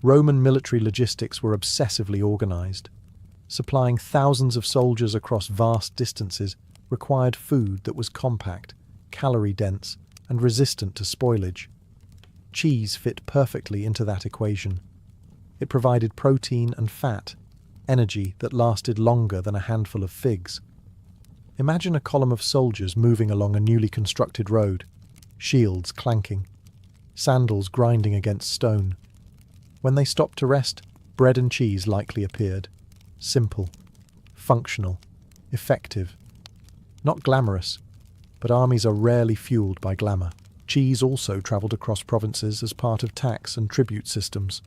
Roman military logistics were obsessively organized. Supplying thousands of soldiers across vast distances required food that was compact, calorie-dense, and resistant to spoilage. Cheese fit perfectly into that equation. It provided protein and fat, energy that lasted longer than a handful of figs. Imagine a column of soldiers moving along a newly constructed road, shields clanking, sandals grinding against stone. When they stopped to rest, bread and cheese likely appeared. Simple, functional, effective. Not glamorous, but armies are rarely fueled by glamour. Cheese also travelled across provinces as part of tax and tribute systems.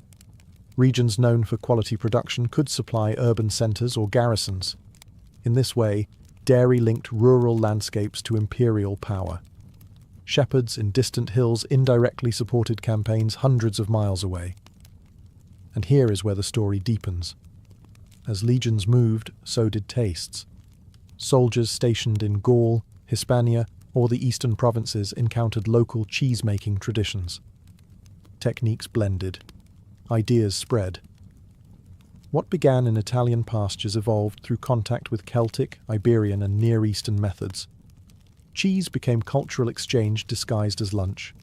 Regions known for quality production could supply urban centres or garrisons. In this way, dairy linked rural landscapes to imperial power. Shepherds in distant hills indirectly supported campaigns hundreds of miles away. And here is where the story deepens. As legions moved, so did tastes. Soldiers stationed in Gaul, Hispania, or the eastern provinces encountered local cheese-making traditions. Techniques blended. Ideas spread. What began in Italian pastures evolved through contact with Celtic, Iberian, and Near Eastern methods. Cheese became cultural exchange disguised as lunch.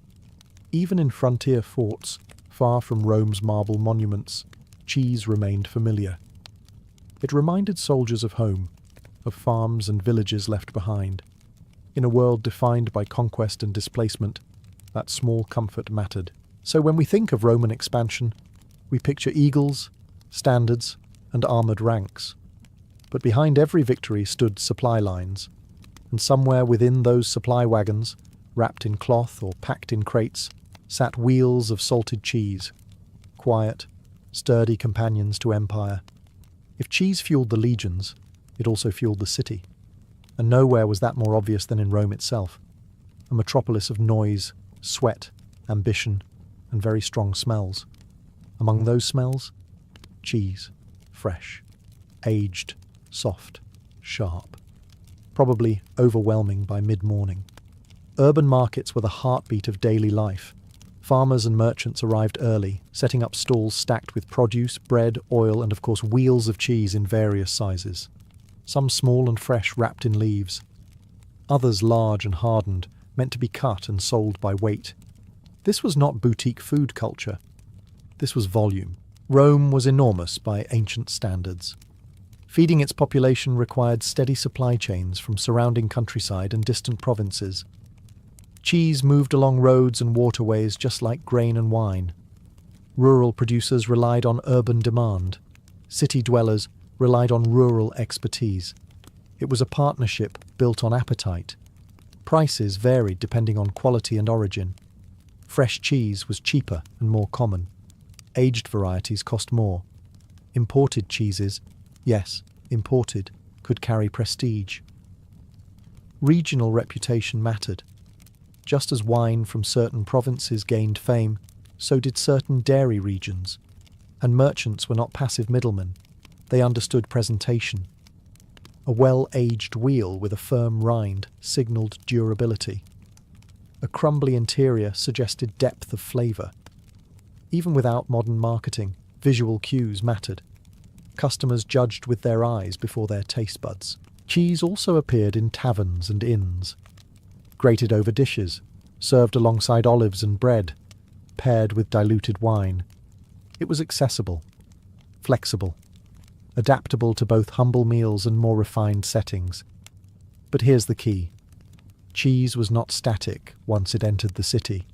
Even in frontier forts, far from Rome's marble monuments, cheese remained familiar. It reminded soldiers of home, of farms and villages left behind. In a world defined by conquest and displacement, that small comfort mattered. So when we think of Roman expansion, we picture eagles, standards, and armoured ranks. But behind every victory stood supply lines, and somewhere within those supply wagons, wrapped in cloth or packed in crates, sat wheels of salted cheese, quiet, sturdy companions to empire. If cheese fueled the legions, it also fueled the city. And nowhere was that more obvious than in Rome itself, a metropolis of noise, sweat, ambition, and very strong smells. Among those smells, cheese, fresh, aged, soft, sharp, probably overwhelming by mid-morning. Urban markets were the heartbeat of daily life. Farmers and merchants arrived early, setting up stalls stacked with produce, bread, oil, and of course wheels of cheese in various sizes. Some small and fresh, wrapped in leaves. Others large and hardened, meant to be cut and sold by weight. This was not boutique food culture. This was volume. Rome was enormous by ancient standards. Feeding its population required steady supply chains from surrounding countryside and distant provinces. Cheese moved along roads and waterways just like grain and wine. Rural producers relied on urban demand. City dwellers relied on rural expertise. It was a partnership built on appetite. Prices varied depending on quality and origin. Fresh cheese was cheaper and more common. Aged varieties cost more. Imported cheeses, yes, imported, could carry prestige. Regional reputation mattered. Just as wine from certain provinces gained fame, so did certain dairy regions. And merchants were not passive middlemen. They understood presentation. A well-aged wheel with a firm rind signalled durability. A crumbly interior suggested depth of flavour. Even without modern marketing, visual cues mattered. Customers judged with their eyes before their taste buds. Cheese also appeared in taverns and inns. Grated over dishes, served alongside olives and bread, paired with diluted wine. It was accessible, flexible, adaptable to both humble meals and more refined settings. But here's the key. Cheese was not static once it entered the city.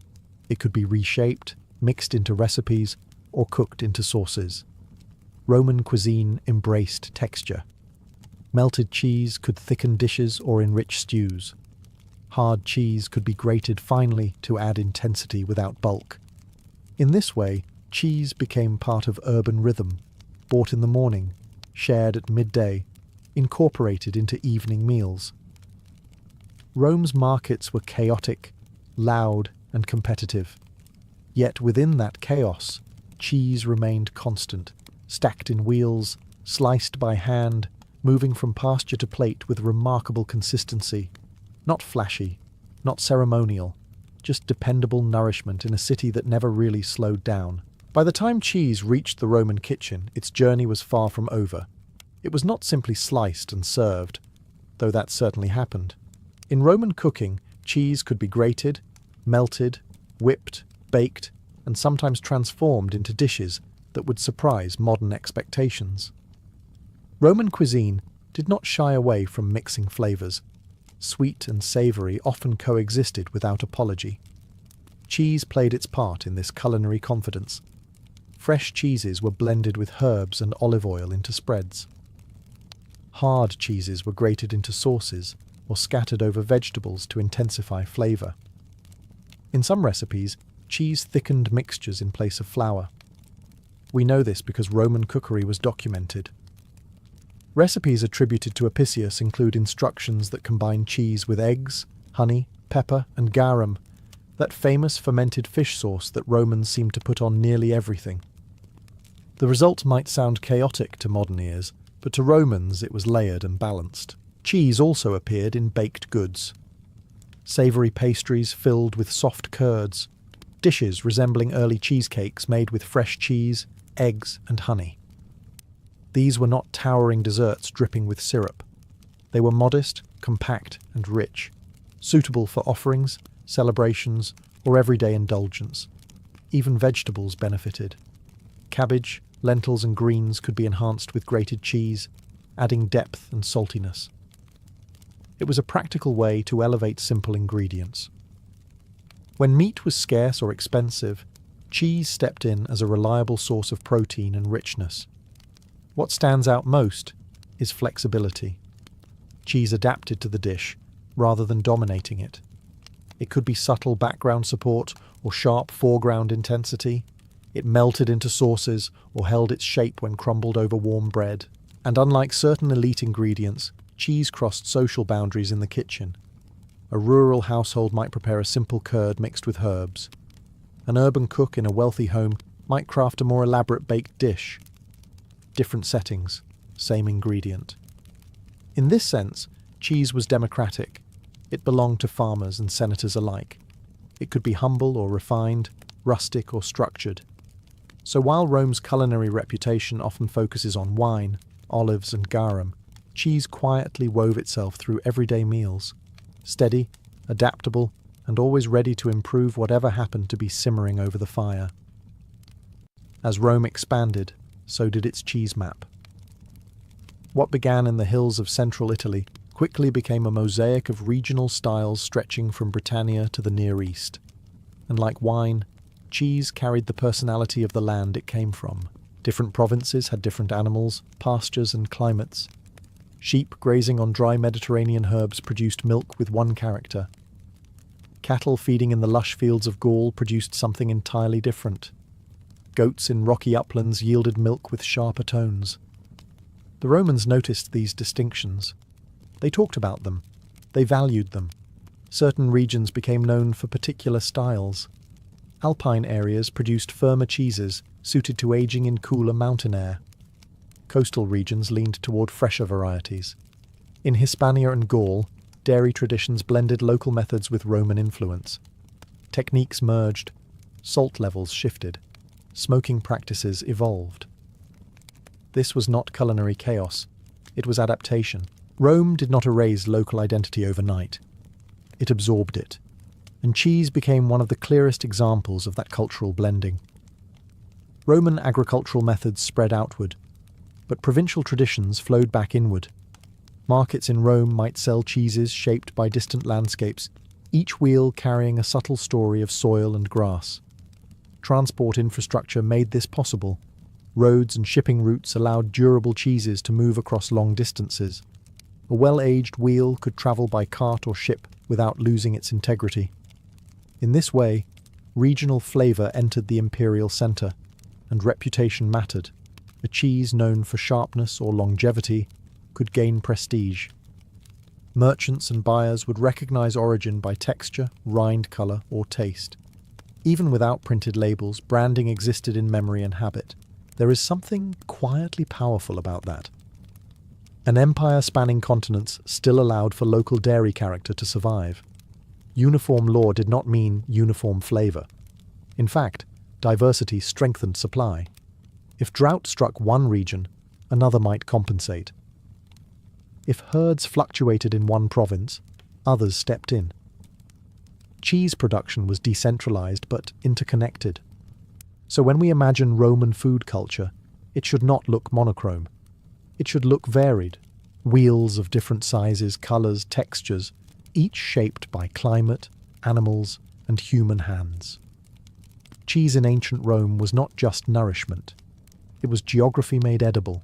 It could be reshaped, mixed into recipes, or cooked into sauces. Roman cuisine embraced texture. Melted cheese could thicken dishes or enrich stews. Hard cheese could be grated finely to add intensity without bulk. In this way, cheese became part of urban rhythm. bought in the morning, shared at midday, incorporated into evening meals. Rome's markets were chaotic, loud, and competitive. Yet within that chaos, cheese remained constant, stacked in wheels, sliced by hand, moving from pasture to plate with remarkable consistency. Not flashy, not ceremonial, just dependable nourishment in a city that never really slowed down. By the time cheese reached the Roman kitchen, its journey was far from over. It was not simply sliced and served, though that certainly happened. In Roman cooking, cheese could be grated, melted, whipped, baked, and sometimes transformed into dishes that would surprise modern expectations. Roman cuisine did not shy away from mixing flavors. Sweet and savory often coexisted without apology. Cheese played its part in this culinary confidence. Fresh cheeses were blended with herbs and olive oil into spreads. Hard cheeses were grated into sauces or scattered over vegetables to intensify flavor. In some recipes, cheese thickened mixtures in place of flour. We know this because Roman cookery was documented. Recipes attributed to Apicius include instructions that combine cheese with eggs, honey, pepper, and garum, that famous fermented fish sauce that Romans seemed to put on nearly everything. The result might sound chaotic to modern ears, but to Romans it was layered and balanced. Cheese also appeared in baked goods. Savoury pastries filled with soft curds, dishes resembling early cheesecakes made with fresh cheese, eggs, and honey. These were not towering desserts dripping with syrup. They were modest, compact, and rich, suitable for offerings, celebrations, or everyday indulgence. Even vegetables benefited. Cabbage, lentils, and greens could be enhanced with grated cheese, adding depth and saltiness. It was a practical way to elevate simple ingredients. When meat was scarce or expensive, cheese stepped in as a reliable source of protein and richness. What stands out most is flexibility. Cheese adapted to the dish, rather than dominating it. It could be subtle background support or sharp foreground intensity. It melted into sauces or held its shape when crumbled over warm bread. And unlike certain elite ingredients, cheese crossed social boundaries in the kitchen. A rural household might prepare a simple curd mixed with herbs. An urban cook in a wealthy home might craft a more elaborate baked dish. Different settings, same ingredient. In this sense, cheese was democratic. It belonged to farmers and senators alike. It could be humble or refined, rustic or structured. So while Rome's culinary reputation often focuses on wine, olives and garum, cheese quietly wove itself through everyday meals. Steady, adaptable, and always ready to improve whatever happened to be simmering over the fire. As Rome expanded, so did its cheese map. What began in the hills of central Italy quickly became a mosaic of regional styles stretching from Britannia to the Near East. And like wine, cheese carried the personality of the land it came from. Different provinces had different animals, pastures, and climates. Sheep grazing on dry Mediterranean herbs produced milk with one character. Cattle feeding in the lush fields of Gaul produced something entirely different. Goats in rocky uplands yielded milk with sharper tones. The Romans noticed these distinctions. They talked about them. They valued them. Certain regions became known for particular styles. Alpine areas produced firmer cheeses suited to aging in cooler mountain air. Coastal regions leaned toward fresher varieties. In Hispania and Gaul, dairy traditions blended local methods with Roman influence. Techniques merged, salt levels shifted, smoking practices evolved. This was not culinary chaos, it was adaptation. Rome did not erase local identity overnight. It absorbed it, and cheese became one of the clearest examples of that cultural blending. Roman agricultural methods spread outward, but provincial traditions flowed back inward. Markets in Rome might sell cheeses shaped by distant landscapes, each wheel carrying a subtle story of soil and grass. Transport infrastructure made this possible. Roads and shipping routes allowed durable cheeses to move across long distances. A well-aged wheel could travel by cart or ship without losing its integrity. In this way, regional flavour entered the imperial centre, and reputation mattered. a cheese known for sharpness or longevity could gain prestige. Merchants and buyers would recognize origin by texture, rind color, or taste. Even without printed labels, branding existed in memory and habit. There is something quietly powerful about that. An empire spanning continents still allowed for local dairy character to survive. Uniform law did not mean uniform flavor. In fact, diversity strengthened supply. If drought struck one region, another might compensate. If herds fluctuated in one province, others stepped in. Cheese production was decentralized but interconnected. So when we imagine Roman food culture, it should not look monochrome. It should look varied. Wheels of different sizes, colors, textures, each shaped by climate, animals, and human hands. Cheese in ancient Rome was not just nourishment. It was geography made edible.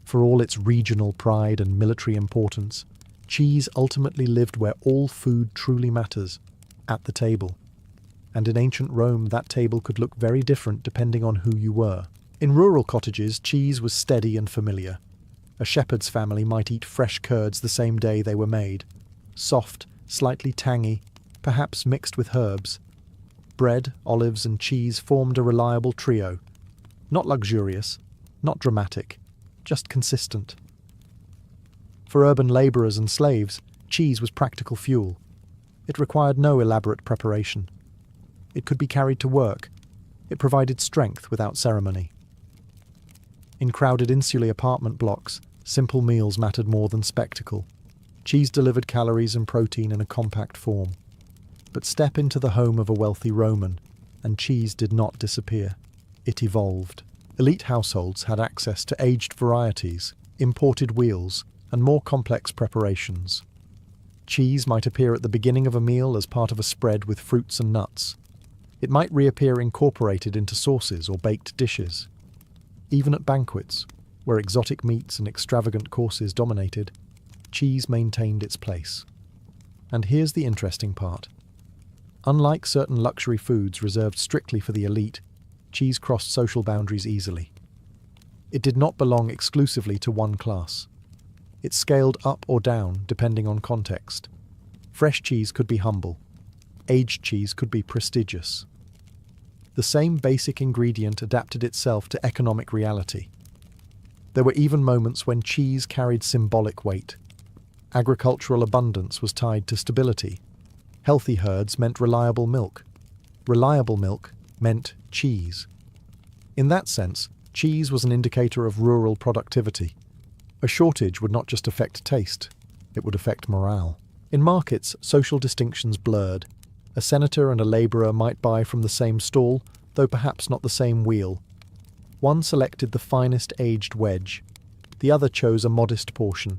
For all its regional pride and military importance, cheese ultimately lived where all food truly matters, at the table. And in ancient Rome, that table could look very different depending on who you were. In rural cottages, cheese was steady and familiar. A shepherd's family might eat fresh curds the same day they were made. Soft, slightly tangy, perhaps mixed with herbs. Bread, olives, and cheese formed a reliable trio. Not luxurious, not dramatic, just consistent. For urban labourers and slaves, cheese was practical fuel. It required no elaborate preparation. It could be carried to work. It provided strength without ceremony. In crowded insular apartment blocks, simple meals mattered more than spectacle. Cheese delivered calories and protein in a compact form. But step into the home of a wealthy Roman, and cheese did not disappear. It evolved. Elite households had access to aged varieties, imported wheels, and more complex preparations. Cheese might appear at the beginning of a meal as part of a spread with fruits and nuts. It might reappear incorporated into sauces or baked dishes. Even at banquets, where exotic meats and extravagant courses dominated, cheese maintained its place. And here's the interesting part. Unlike certain luxury foods reserved strictly for the elite, cheese crossed social boundaries easily. It did not belong exclusively to one class. It scaled up or down depending on context. Fresh cheese could be humble. Aged cheese could be prestigious. The same basic ingredient adapted itself to economic reality. There were even moments when cheese carried symbolic weight. Agricultural abundance was tied to stability. Healthy herds meant reliable milk. Reliable milk meant cheese. In that sense, cheese was an indicator of rural productivity. A shortage would not just affect taste, it would affect morale. In markets, social distinctions blurred. A senator and a labourer might buy from the same stall, though perhaps not the same wheel. One selected the finest aged wedge, the other chose a modest portion,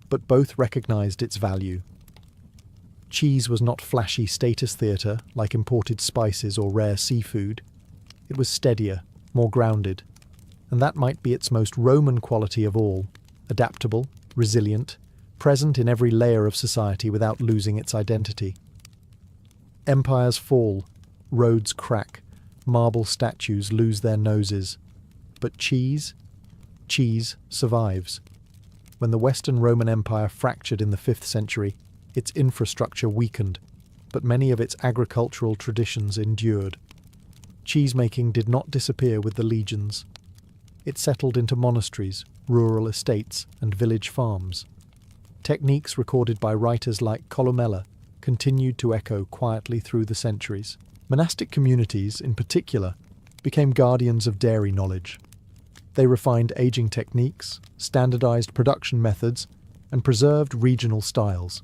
but both recognised its value. Cheese was not flashy status theatre like imported spices or rare seafood. It was steadier, more grounded, and that might be its most Roman quality of all: adaptable, resilient, present in every layer of society without losing its identity. Empires fall, roads crack, marble statues lose their noses. But cheese survives. When the Western Roman Empire fractured in the 5th century, its infrastructure weakened, but many of its agricultural traditions endured. Cheesemaking did not disappear with the legions. It settled into monasteries, rural estates, and village farms. Techniques recorded by writers like Columella continued to echo quietly through the centuries. Monastic communities, in particular, became guardians of dairy knowledge. They refined aging techniques, standardized production methods, and preserved regional styles.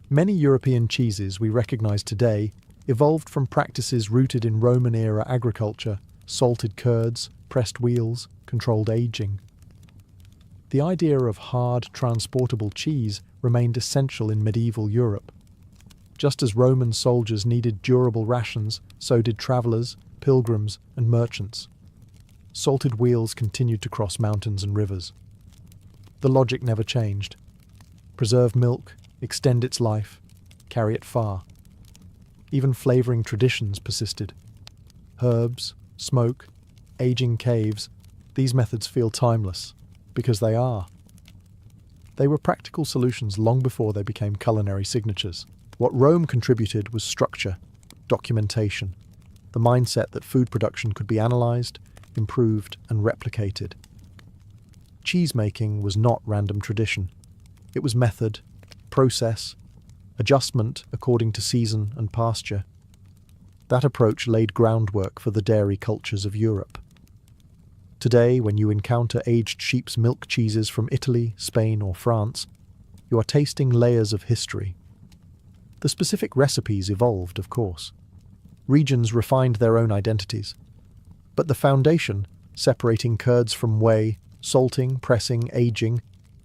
Many European cheeses we recognize today evolved from practices rooted in Roman-era agriculture: salted curds, pressed wheels, controlled aging. The idea of hard, transportable cheese remained essential in medieval Europe. Just as Roman soldiers needed durable rations, so did travellers, pilgrims, and merchants. Salted wheels continued to cross mountains and rivers. The logic never changed. Preserve milk, extend its life, carry it far. Even flavouring traditions persisted. Herbs, smoke, aging caves These methods feel timeless, because they are. They were practical solutions long before they became culinary signatures. What Rome contributed was structure, documentation, the mindset that food production could be analysed, improved, and replicated. Cheese-making was not random tradition. It was method, process, adjustment according to season and pasture. That approach laid groundwork for the dairy cultures of Europe. Today, when you encounter aged sheep's milk cheeses from Italy, Spain, or France, you are tasting layers of history. The specific recipes evolved, of course. Regions refined their own identities. But the foundation, separating curds from whey, salting, pressing, aging,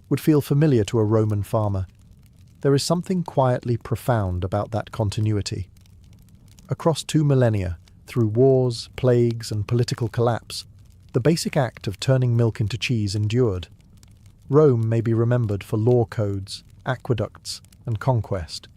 would feel familiar to a Roman farmer. There is something quietly profound about that continuity. Across 2 millennia, through wars, plagues, and political collapse, the basic act of turning milk into cheese endured. Rome may be remembered for law codes, aqueducts, and conquest,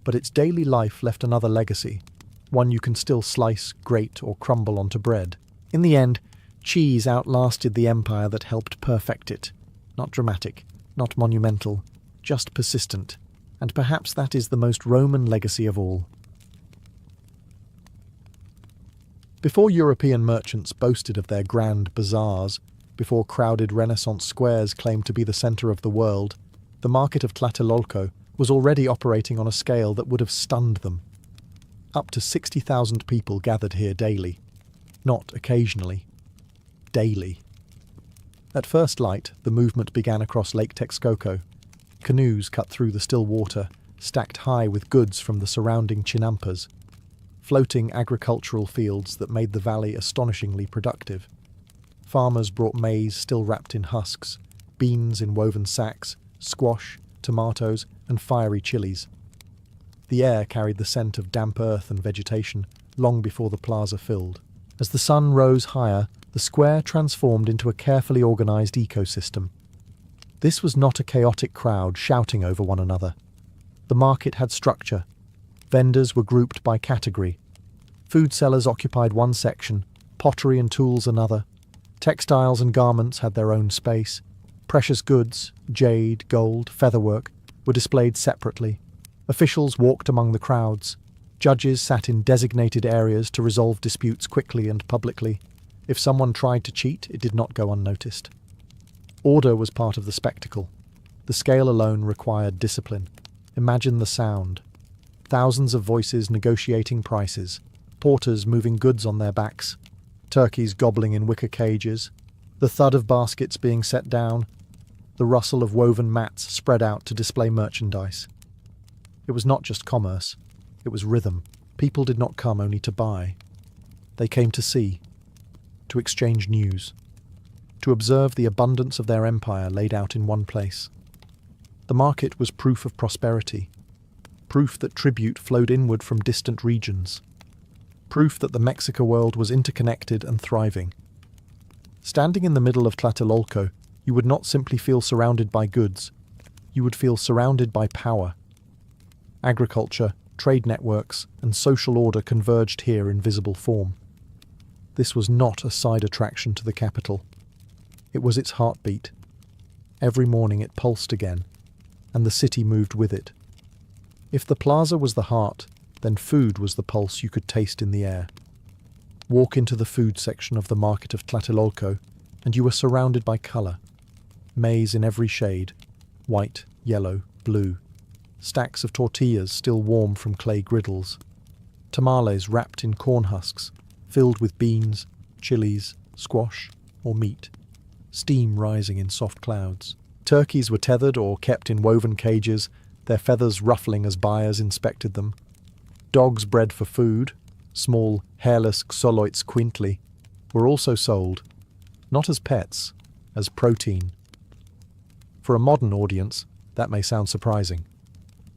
but its daily life left another legacy, one you can still slice, grate, or crumble onto bread. In the end, cheese outlasted the empire that helped perfect it. Not dramatic, not monumental, just persistent, and perhaps that is the most Roman legacy of all. Before European merchants boasted of their grand bazaars, before crowded Renaissance squares claimed to be the centre of the world, the market of Tlatelolco was already operating on a scale that would have stunned them. Up to 60,000 people gathered here daily. Not occasionally. Daily. At first light, the movement began across Lake Texcoco. Canoes cut through the still water, stacked high with goods from the surrounding chinampas. Floating agricultural fields that made the valley astonishingly productive. Farmers brought maize still wrapped in husks, beans in woven sacks, squash, tomatoes, and fiery chilies. The air carried the scent of damp earth and vegetation long before the plaza filled. As the sun rose higher, the square transformed into a carefully organised ecosystem. This was not a chaotic crowd shouting over one another. The market had structure. Vendors were grouped by category. Food sellers occupied one section, pottery and tools another. Textiles and garments had their own space. Precious goods, jade, gold, featherwork, were displayed separately. Officials walked among the crowds. Judges sat in designated areas to resolve disputes quickly and publicly. If someone tried to cheat, it did not go unnoticed. Order was part of the spectacle. The scale alone required discipline. Imagine the sound. Thousands of voices negotiating prices, porters moving goods on their backs, turkeys gobbling in wicker cages, the thud of baskets being set down, the rustle of woven mats spread out to display merchandise. It was not just commerce, it was rhythm. People did not come only to buy. They came to see, to exchange news, to observe the abundance of their empire laid out in one place. The market was proof of prosperity, proof that tribute flowed inward from distant regions, proof that the Mexico world was interconnected and thriving. Standing in the middle of Tlatelolco, you would not simply feel surrounded by goods, you would feel surrounded by power. Agriculture, trade networks, and social order converged here in visible form. This was not a side attraction to the capital. It was its heartbeat. Every morning it pulsed again, and the city moved with it. If the plaza was the heart, then food was the pulse you could taste in the air. Walk into the food section of the market of Tlatelolco, and you were surrounded by colour. Maize in every shade, white, yellow, blue. Stacks of tortillas still warm from clay griddles. Tamales wrapped in corn husks, filled with beans, chilies, squash, or meat. Steam rising in soft clouds. Turkeys were tethered or kept in woven cages, their feathers ruffling as buyers inspected them. Dogs bred for food, small, hairless xoloids quintly, were also sold, not as pets, as protein. For a modern audience, that may sound surprising.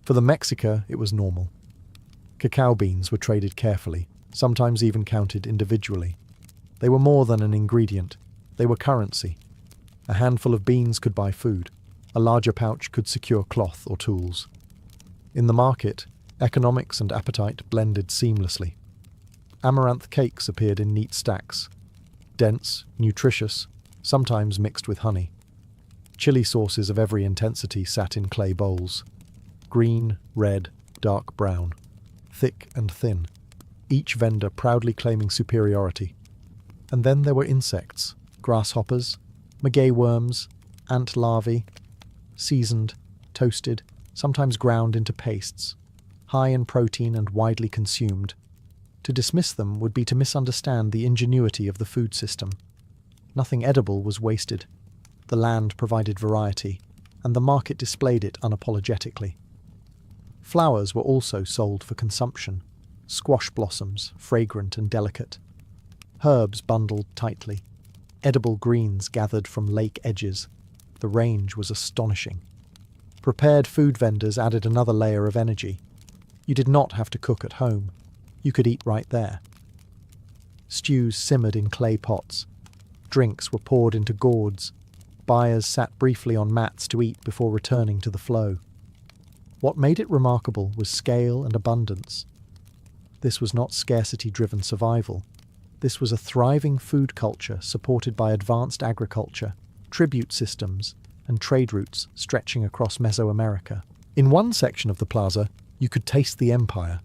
For the Mexica, it was normal. Cacao beans were traded carefully, sometimes even counted individually. They were more than an ingredient. They were currency. A handful of beans could buy food. A larger pouch could secure cloth or tools. In the market, economics and appetite blended seamlessly. Amaranth cakes appeared in neat stacks. Dense, nutritious, sometimes mixed with honey. Chili sauces of every intensity sat in clay bowls. Green, red, dark brown, thick and thin, each vendor proudly claiming superiority. And then there were insects, grasshoppers, maguey worms, ant larvae, seasoned, toasted, sometimes ground into pastes, high in protein and widely consumed. To dismiss them would be to misunderstand the ingenuity of the food system. Nothing edible was wasted. The land provided variety, and the market displayed it unapologetically. Flowers were also sold for consumption, squash blossoms, fragrant and delicate. Herbs bundled tightly, edible greens gathered from lake edges. The range was astonishing. Prepared food vendors added another layer of energy. You did not have to cook at home. You could eat right there. Stews simmered in clay pots. Drinks were poured into gourds. Buyers sat briefly on mats to eat before returning to the flow. What made it remarkable was scale and abundance. This was not scarcity-driven survival. This was a thriving food culture supported by advanced agriculture, tribute systems, and trade routes stretching across Mesoamerica. In one section of the plaza, you could taste the empire,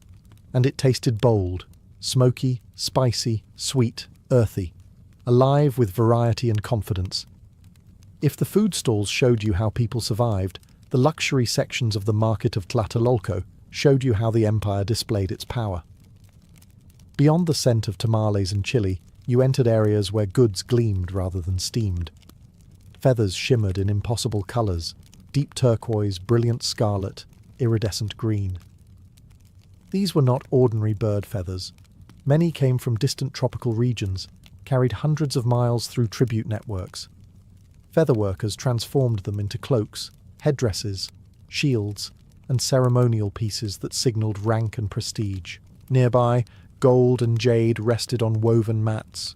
and it tasted bold, smoky, spicy, sweet, earthy, alive with variety and confidence. If the food stalls showed you how people survived, the luxury sections of the market of Tlatelolco showed you how the empire displayed its power. Beyond the scent of tamales and chili, you entered areas where goods gleamed rather than steamed. Feathers shimmered in impossible colours, deep turquoise, brilliant scarlet, iridescent green. These were not ordinary bird feathers. Many came from distant tropical regions, carried hundreds of miles through tribute networks. Feather workers transformed them into cloaks, headdresses, shields, and ceremonial pieces that signalled rank and prestige. Nearby, gold and jade rested on woven mats.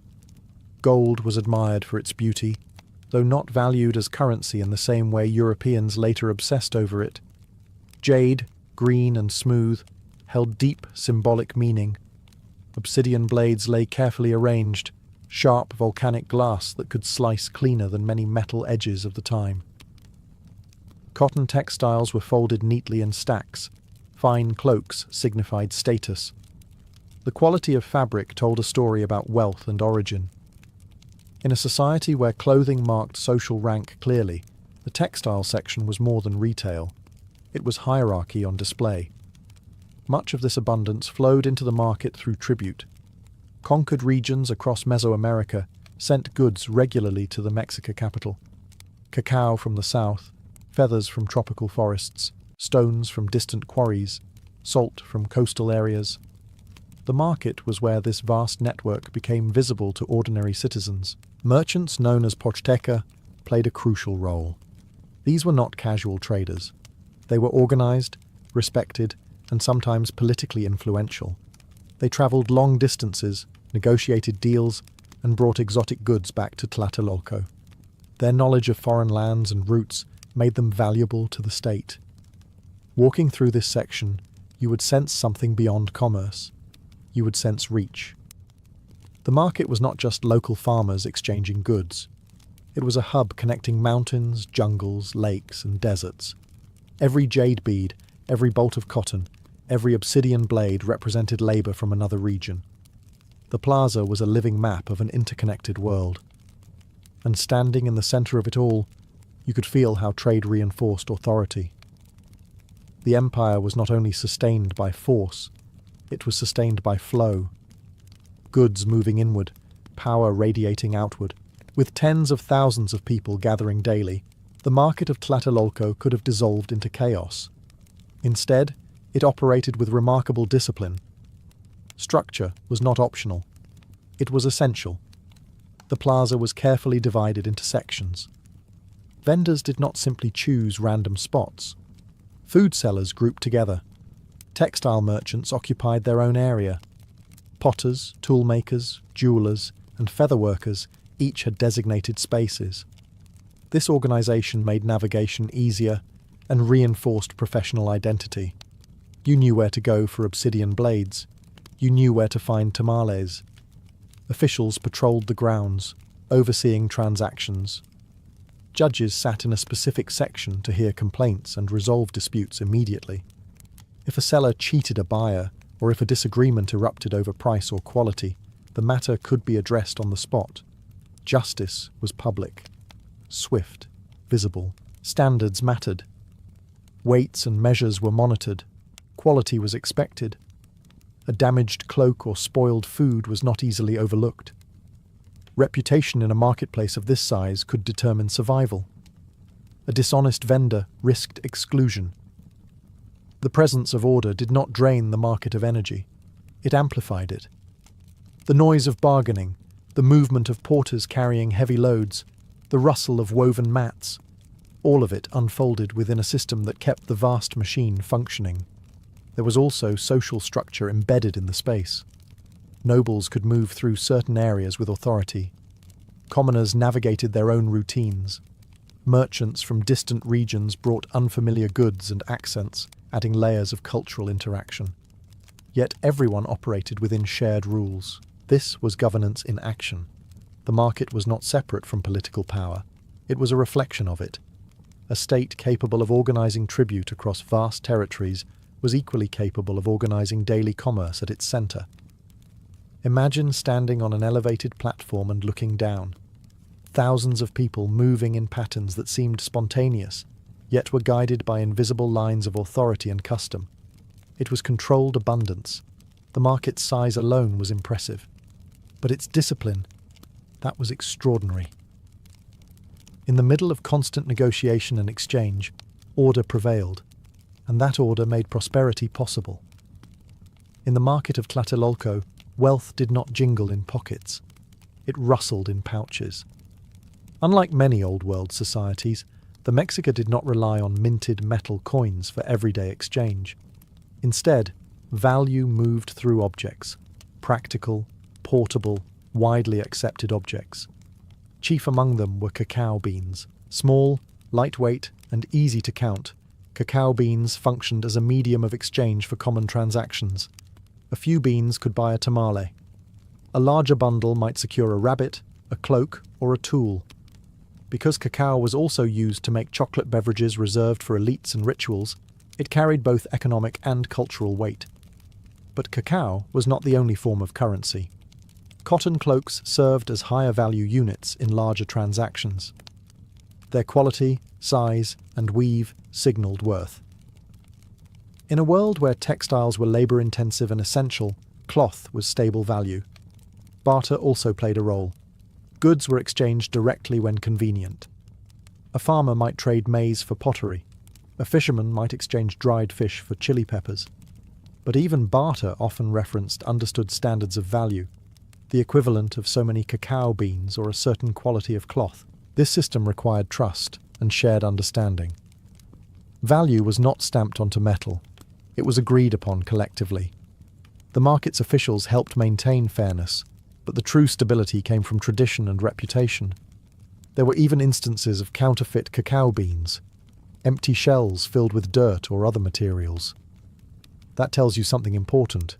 Gold was admired for its beauty, though not valued as currency in the same way Europeans later obsessed over it. Jade, green and smooth, held deep symbolic meaning. Obsidian blades lay carefully arranged, sharp volcanic glass that could slice cleaner than many metal edges of the time. Cotton textiles were folded neatly in stacks. Fine cloaks signified status. The quality of fabric told a story about wealth and origin. In a society where clothing marked social rank clearly, the textile section was more than retail. It was hierarchy on display. Much of this abundance flowed into the market through tribute. Conquered regions across Mesoamerica sent goods regularly to the Mexica capital. Cacao from the south, feathers from tropical forests, stones from distant quarries, salt from coastal areas. The market was where this vast network became visible to ordinary citizens. Merchants known as Pochteca played a crucial role. These were not casual traders. They were organized, respected, and sometimes politically influential. They traveled long distances, negotiated deals, and brought exotic goods back to Tlatelolco. Their knowledge of foreign lands and routes made them valuable to the state. Walking through this section, you would sense something beyond commerce. You would sense reach. The market was not just local farmers exchanging goods. It was a hub connecting mountains, jungles, lakes, and deserts. Every jade bead, every bolt of cotton, every obsidian blade represented labour from another region. The plaza was a living map of an interconnected world. And standing in the centre of it all, you could feel how trade reinforced authority. The empire was not only sustained by force, it was sustained by flow. Goods moving inward, power radiating outward. With tens of thousands of people gathering daily, the market of Tlatelolco could have dissolved into chaos. Instead, it operated with remarkable discipline. Structure was not optional. It was essential. The plaza was carefully divided into sections. Vendors did not simply choose random spots. Food sellers grouped together. Textile merchants occupied their own area. Potters, toolmakers, jewelers, and feather workers each had designated spaces. This organization made navigation easier and reinforced professional identity. You knew where to go for obsidian blades. You knew where to find tamales. Officials patrolled the grounds. overseeing transactions. Judges sat in a specific section to hear complaints and resolve disputes immediately. If a seller cheated a buyer, or if a disagreement erupted over price or quality, the matter could be addressed on the spot. Justice was public, swift, visible. Standards mattered. Weights and measures were monitored. Quality was expected. A damaged cloak or spoiled food was not easily overlooked. Reputation in a marketplace of this size could determine survival. A dishonest vendor risked exclusion. The presence of order did not drain the market of energy. It amplified it. The noise of bargaining, the movement of porters carrying heavy loads, the rustle of woven mats, all of it unfolded within a system that kept the vast machine functioning. There was also social structure embedded in the space. Nobles could move through certain areas with authority. Commoners navigated their own routines. Merchants from distant regions brought unfamiliar goods and accents, adding layers of cultural interaction. Yet everyone operated within shared rules. This was governance in action. The market was not separate from political power. It was a reflection of it. A state capable of organizing tribute across vast territories was equally capable of organizing daily commerce at its center. Imagine standing on an elevated platform and looking down. Thousands of people moving in patterns that seemed spontaneous, yet were guided by invisible lines of authority and custom. It was controlled abundance. The market's size alone was impressive. But its discipline, that was extraordinary. In the middle of constant negotiation and exchange, order prevailed, and that order made prosperity possible. In the market of Tlatelolco, wealth did not jingle in pockets. It rustled in pouches. Unlike many Old World societies, the Mexica did not rely on minted metal coins for everyday exchange. Instead, value moved through objects, practical, portable, widely accepted objects. Chief among them were cacao beans. Small, lightweight, and easy to count, cacao beans functioned as a medium of exchange for common transactions. A few beans could buy a tamale. A larger bundle might secure a rabbit, a cloak, or a tool. Because cacao was also used to make chocolate beverages reserved for elites and rituals, it carried both economic and cultural weight. But cacao was not the only form of currency. Cotton cloaks served as higher value units in larger transactions. Their quality, size, and weave signaled worth. In a world where textiles were labor-intensive and essential, cloth was stable value. Barter also played a role. Goods were exchanged directly when convenient. A farmer might trade maize for pottery. A fisherman might exchange dried fish for chili peppers. But even barter often referenced understood standards of value, the equivalent of so many cacao beans or a certain quality of cloth. This system required trust and shared understanding. Value was not stamped onto metal. It was agreed upon collectively. The market's officials helped maintain fairness, but the true stability came from tradition and reputation. There were even instances of counterfeit cacao beans, empty shells filled with dirt or other materials. That tells you something important.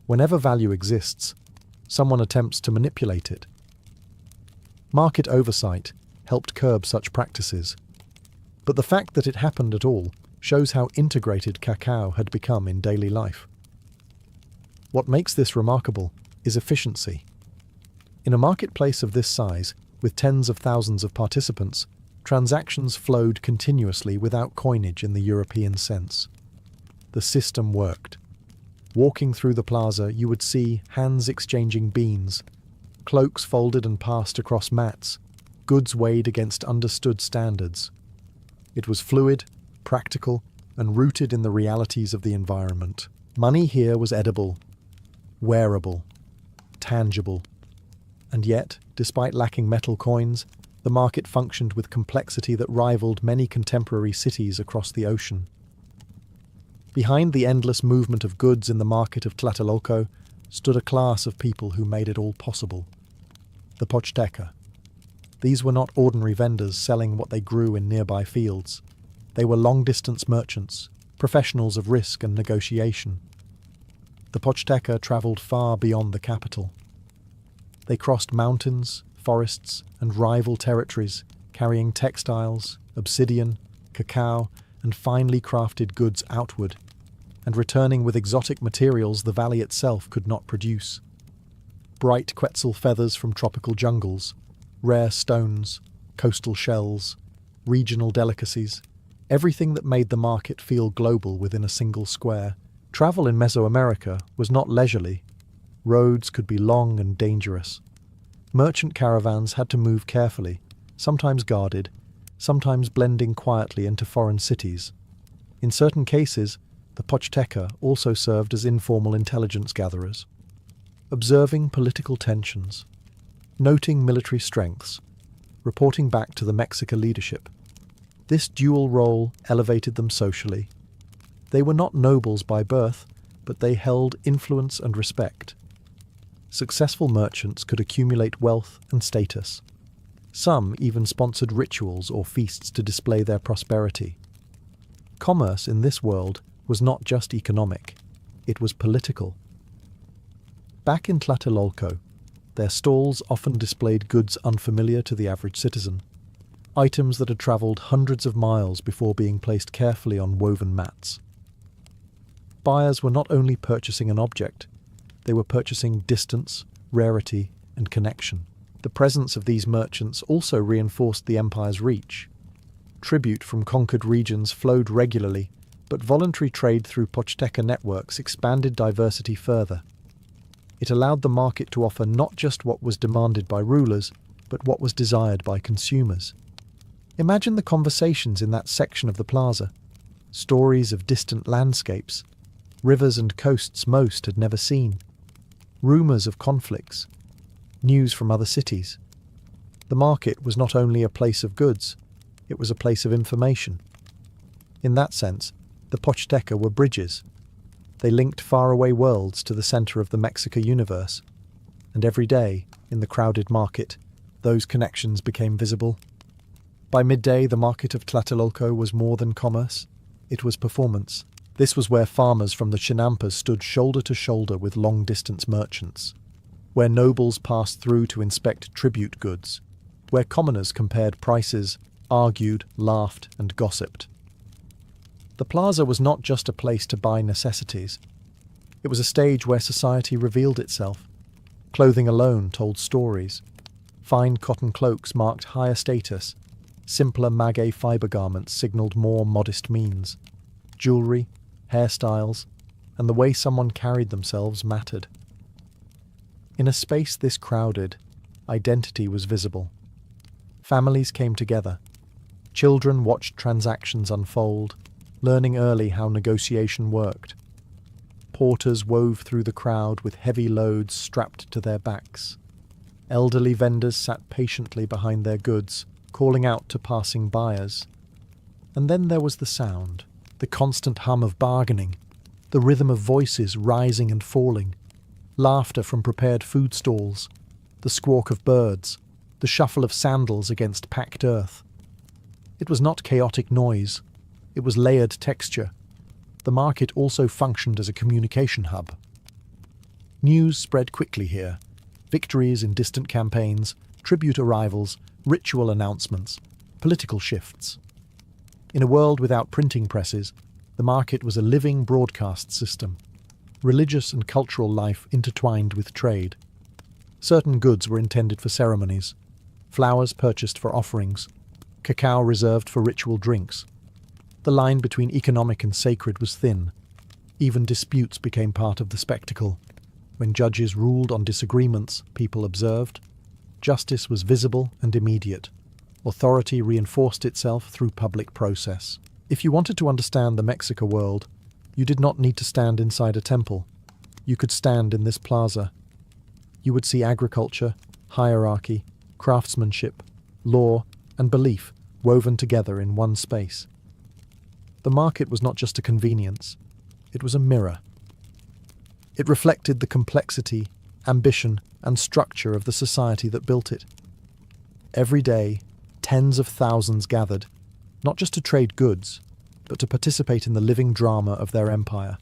Whenever value exists, someone attempts to manipulate it. Market oversight helped curb such practices. But the fact that it happened at all shows how integrated cacao had become in daily life. What makes this remarkable is efficiency. In a marketplace of this size, with tens of thousands of participants, transactions flowed continuously without coinage in the European sense. The system worked. Walking through the plaza, you would see hands exchanging beans, cloaks folded and passed across mats, goods weighed against understood standards. It was fluid, practical, and rooted in the realities of the environment. Money here was edible, wearable, tangible. And yet, despite lacking metal coins, the market functioned with complexity that rivaled many contemporary cities across the ocean. Behind the endless movement of goods in the market of Tlatelolco stood a class of people who made it all possible. The Pochteca. These were not ordinary vendors selling what they grew in nearby fields. They were long-distance merchants, professionals of risk and negotiation. The Pochteca travelled far beyond the capital. They crossed mountains, forests and rival territories, carrying textiles, obsidian, cacao, and finely crafted goods outward, and returning with exotic materials the valley itself could not produce. Bright quetzal feathers from tropical jungles, rare stones, coastal shells, regional delicacies, everything that made the market feel global within a single square. Travel in Mesoamerica was not leisurely. Roads could be long and dangerous. Merchant caravans had to move carefully, sometimes guarded, sometimes blending quietly into foreign cities. In certain cases, the Pochteca also served as informal intelligence gatherers, observing political tensions, noting military strengths, reporting back to the Mexica leadership. This dual role elevated them socially. They were not nobles by birth, but they held influence and respect. Successful merchants could accumulate wealth and status. Some even sponsored rituals or feasts to display their prosperity. Commerce in this world was not just economic, it was political. Back in Tlatelolco, their stalls often displayed goods unfamiliar to the average citizen, items that had travelled hundreds of miles before being placed carefully on woven mats. Buyers were not only purchasing an object, they were purchasing distance, rarity, and connection. The presence of these merchants also reinforced the empire's reach. Tribute from conquered regions flowed regularly, but voluntary trade through Pochteca networks expanded diversity further. It allowed the market to offer not just what was demanded by rulers, but what was desired by consumers. Imagine the conversations in that section of the plaza. Stories of distant landscapes, rivers and coasts most had never seen. Rumours of conflicts, news from other cities. The market was not only a place of goods, it was a place of information. In that sense, the Pochteca were bridges. They linked faraway worlds to the centre of the Mexica universe, and every day, in the crowded market, those connections became visible. By midday, the market of Tlatelolco was more than commerce, it was performance. This was where farmers from the Chinampas stood shoulder to shoulder with long-distance merchants, where nobles passed through to inspect tribute goods, where commoners compared prices, argued, laughed, and gossiped. The plaza was not just a place to buy necessities. It was a stage where society revealed itself. Clothing alone told stories. Fine cotton cloaks marked higher status. Simpler maguey fibre garments signalled more modest means. Jewellery, hairstyles, and the way someone carried themselves mattered. In a space this crowded, identity was visible. Families came together. Children watched transactions unfold, learning early how negotiation worked. Porters wove through the crowd with heavy loads strapped to their backs. Elderly vendors sat patiently behind their goods, calling out to passing buyers. And then there was the sound, the constant hum of bargaining, the rhythm of voices rising and falling, laughter from prepared food stalls, the squawk of birds, the shuffle of sandals against packed earth. It was not chaotic noise, it was layered texture. The market also functioned as a communication hub. News spread quickly here. Victories in distant campaigns, tribute arrivals, ritual announcements, political shifts. In a world without printing presses, the market was a living broadcast system. Religious and cultural life intertwined with trade. Certain goods were intended for ceremonies, flowers purchased for offerings, cacao reserved for ritual drinks. The line between economic and sacred was thin. Even disputes became part of the spectacle. When judges ruled on disagreements, people observed. Justice was visible and immediate. Authority reinforced itself through public process. If you wanted to understand the Mexica world, you did not need to stand inside a temple. You could stand in this plaza. You would see agriculture, hierarchy, craftsmanship, law, and belief woven together in one space. The market was not just a convenience, it was a mirror. It reflected the complexity, ambition, and structure of the society that built it. Every day, tens of thousands gathered, not just to trade goods, but to participate in the living drama of their empire.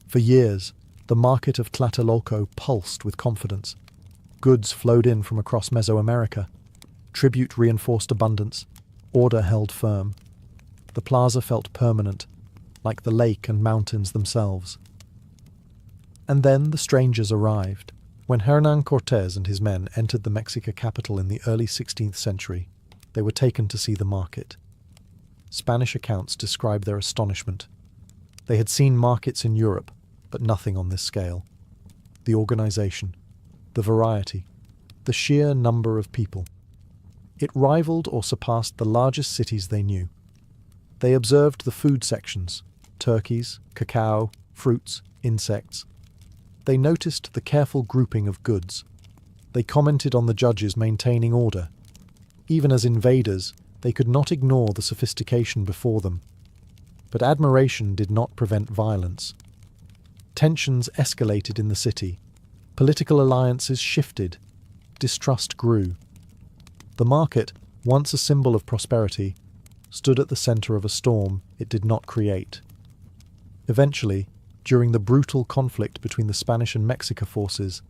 For years, the market of Tlatelolco pulsed with confidence. goods flowed in from across Mesoamerica. Tribute reinforced abundance. Order held firm. The plaza felt permanent, like the lake and mountains themselves. And then the strangers arrived. When Hernán Cortés and his men entered the Mexica capital in the early 16th century, they were taken to see the market. Spanish accounts describe their astonishment. They had seen markets in Europe, but nothing on this scale. The organization, the variety, the sheer number of people. It rivaled or surpassed the largest cities they knew. They observed the food sections, turkeys, cacao, fruits, insects. They noticed the careful grouping of goods. They commented on the judges maintaining order. Even as invaders, they could not ignore the sophistication before them. But admiration did not prevent violence. Tensions escalated in the city. Political alliances shifted. Distrust grew. The market, once a symbol of prosperity, stood at the center of a storm it did not create. Eventually, during the brutal conflict between the Spanish and Mexican forces,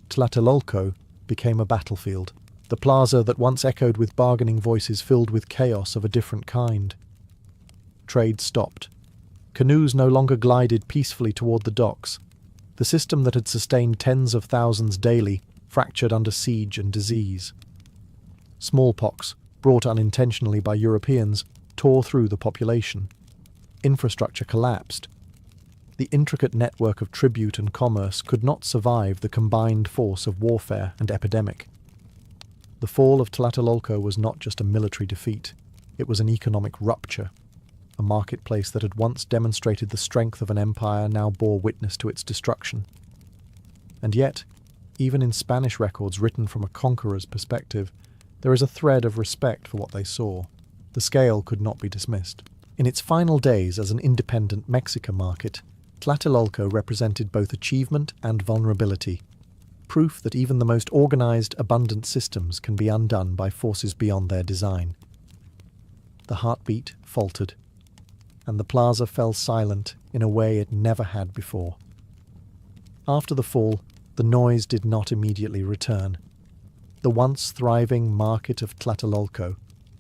Tlatelolco became a battlefield. The plaza that once echoed with bargaining voices filled with chaos of a different kind. Trade stopped. Canoes no longer glided peacefully toward the docks. The system that had sustained tens of thousands daily fractured under siege and disease. Smallpox, brought unintentionally by Europeans, tore through the population. Infrastructure collapsed. The intricate network of tribute and commerce could not survive the combined force of warfare and epidemic. The fall of Tlatelolco was not just a military defeat, it was an economic rupture. A marketplace that had once demonstrated the strength of an empire now bore witness to its destruction. And yet, even in Spanish records written from a conqueror's perspective, there is a thread of respect for what they saw. The scale could not be dismissed. In its final days as an independent Mexican market, Tlatelolco represented both achievement and vulnerability, proof that even the most organized, abundant systems can be undone by forces beyond their design. The heartbeat faltered, and the plaza fell silent in a way it never had before. After the fall, the noise did not immediately return. The once thriving market of Tlatelolco,